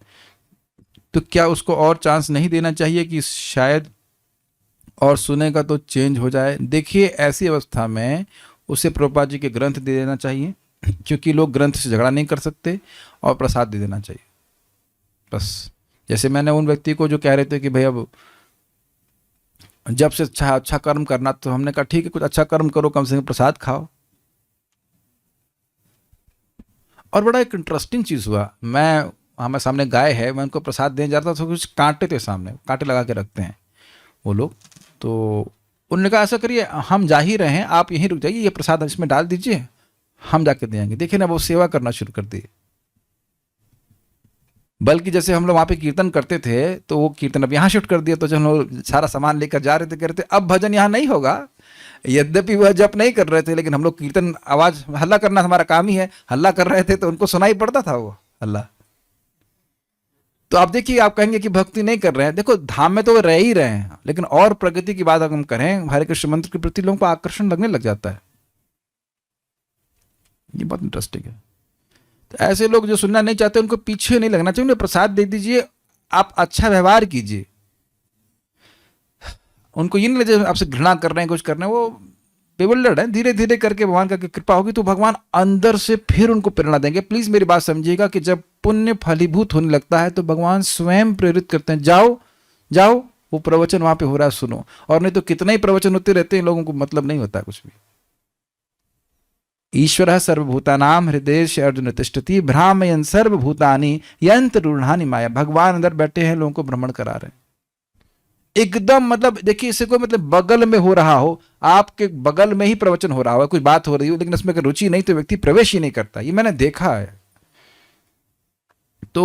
तो क्या उसको और चांस नहीं देना चाहिए कि शायद और सुनेगा तो चेंज हो जाए? देखिए ऐसी अवस्था में उसे प्रभुपाद जी के ग्रंथ दे देना चाहिए, क्योंकि लोग ग्रंथ से झगड़ा नहीं कर सकते, और प्रसाद दे देना चाहिए बस। जैसे मैंने उन व्यक्ति को जो कह रहे थे कि भाई अब जब से अच्छा कर्म करना, तो हमने कहा ठीक है कुछ अच्छा कर्म करो, कम से कम प्रसाद खाओ। और बड़ा एक इंटरेस्टिंग चीज़ हुआ, मैं हमारे सामने गाय है, मैं उनको प्रसाद देने जा रहा था, तो कुछ कांटे थे सामने, कांटे लगा के रखते हैं वो लोग। तो उन्होंने कहा ऐसा करिए, हम जा ही रहे हैं, आप यहीं रुक जाइए, ये प्रसाद इसमें डाल दीजिए, हम जाके देंगे। देखिए ना, वो सेवा करना शुरू कर दी। बल्कि जैसे हम लोग वहाँ पे कीर्तन करते थे तो वो कीर्तन अब यहाँ शिफ्ट कर दिया, तो जब हम लोग सारा सामान लेकर जा रहे थे कह रहे थे अब भजन यहाँ नहीं होगा। यद्यपि वह जप नहीं कर रहे थे, लेकिन हम लोग कीर्तन आवाज हल्ला करना हमारा काम ही है, हल्ला कर रहे थे तो उनको सुनाई पड़ता था वो हल्ला। तो आप देखिए, आप कहेंगे कि भक्ति नहीं कर रहे हैं, देखो धाम में तो वो रह ही रहे हैं, लेकिन और प्रगति की बात अगर हम करें, हरे कृष्ण मंत्र के प्रति लोगों को आकर्षण लगने लग जाता है। ये बहुत इंटरेस्टिंग है। तो ऐसे लोग जो सुनना नहीं चाहते उनको पीछे नहीं लगना चाहिए, उन्हें प्रसाद दे दीजिए, आप अच्छा व्यवहार कीजिए। उनको ये नहीं लगे आपसे घृणा कर रहे हैं, कुछ कर रहे हैं, वो बेवल्डर्ड है। धीरे धीरे करके भगवान का कृपा होगी तो भगवान अंदर से फिर उनको प्रेरणा देंगे। प्लीज मेरी बात समझिएगा कि जब पुण्य फलीभूत होने लगता है तो भगवान स्वयं प्रेरित करते हैं, जाओ जाओ वो प्रवचन वहां पे हो रहा है सुनो। और नहीं तो कितने ही प्रवचन होते रहते हैं, लोगों को मतलब नहीं होता कुछ भी। ईश्वर सर्वभूतानाम हृदय से अर्जुन तिष्ठति भ्रामयन सर्वभूतानि यंत्र रूढ़ानि माया। भगवान अंदर बैठे हैं, लोगों को भ्रमण करा रहे हैं एकदम। मतलब देखिए, इसे कोई मतलब बगल में हो रहा हो, आपके बगल में ही प्रवचन हो रहा हो, कोई बात हो रही हो, लेकिन उसमें अगर रुचि नहीं तो व्यक्ति प्रवेश ही नहीं करता। ये मैंने देखा है। तो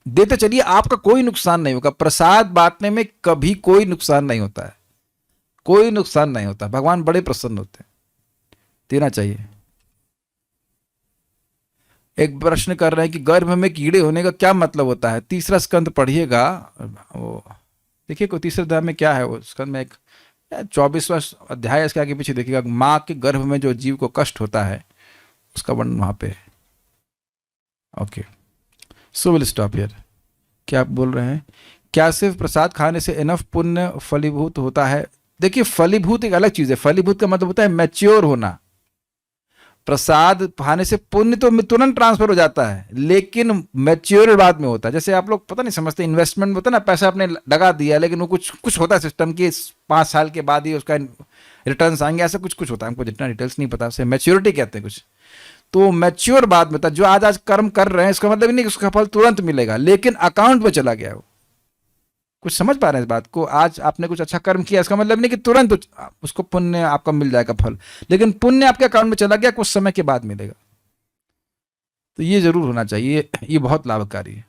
देते चलिए, आपका कोई नुकसान नहीं होगा। प्रसाद बांटने में कभी कोई नुकसान नहीं होता है, कोई नुकसान नहीं होता। भगवान बड़े प्रसन्न होते हैं, देना चाहिए। एक प्रश्न कर रहे हैं कि गर्भ में कीड़े होने का क्या मतलब होता है। तीसरा स्कंद पढ़िएगा, वो देखिए कोई तीसरे अध्याय में क्या है, वो स्कंद में एक 24वां अध्याय, इसके आगे पीछे देखिएगा। माँ के गर्भ में जो जीव को कष्ट होता है उसका वर्णन वहां पे। Okay, so will stop here. क्या आप बोल रहे हैं, क्या सिर्फ प्रसाद खाने से इनफ पुण्य फलीभूत होता है? देखिए, फलीभूत एक अलग चीज है। फलीभूत का मतलब होता है मैच्योर होना। प्रसाद खाने से पुण्य तो तुरंत ट्रांसफर हो जाता है, लेकिन मैच्योर बाद में होता है। जैसे आप लोग पता नहीं समझते, इन्वेस्टमेंट में होता है ना, पैसा आपने लगा दिया, लेकिन वो कुछ कुछ होता है सिस्टम की, 5 साल के बाद ही उसका रिटर्न्स आएंगे, ऐसा कुछ कुछ होता है। हमको जितना डिटेल्स नहीं पता, उसे मैच्योरिटी कहते हैं कुछ। तो मैच्योर बाद में था। जो आज आज कर्म कर रहे हैं इसका मतलब नहीं कि उसका फल तुरंत मिलेगा, लेकिन अकाउंट में चला गया वो। कुछ समझ पा रहे हैं इस बात को? आज आपने कुछ अच्छा कर्म किया, इसका मतलब नहीं कि तुरंत उसको पुण्य आपका मिल जाएगा फल, लेकिन पुण्य आपके अकाउंट में चला गया, कुछ समय के बाद मिलेगा। तो ये जरूर होना चाहिए, ये बहुत लाभकारी है।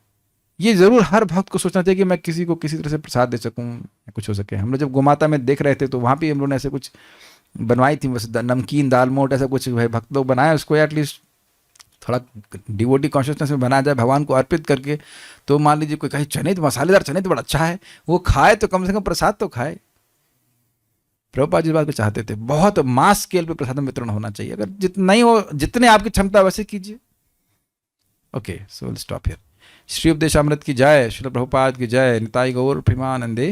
ये जरूर हर भक्त को सोचना चाहिए कि मैं किसी को किसी तरह से प्रसाद दे सकूं, कुछ हो सके। हम लोग जब गोमाता में देख रहे थे तो वहां भी हम लोगों ने ऐसे कुछ बनवाई थी, बस नमकीन दाल मोट ऐसा कुछ भक्त लोग बनाए, उसको एटलीस्ट थोड़ा डिवोटी कॉन्शियसनेस में बनाया जाए, भगवान को अर्पित करके। तो मान लीजिए कोई कहे चने तो मसालेदार चने तो बड़ा अच्छा है, वो खाए तो कम से कम प्रसाद तो खाए। प्रभुपाद जी इस बात को चाहते थे, बहुत मास स्केल पे प्रसाद वितरण होना चाहिए। अगर जितना नहीं हो, जितने आपकी क्षमता वैसे कीजिए। Okay, so will stop here. Shri Upadeshamrita की जय, श्रील प्रभुपाद की जय, निताई गौर प्रेमानंदे।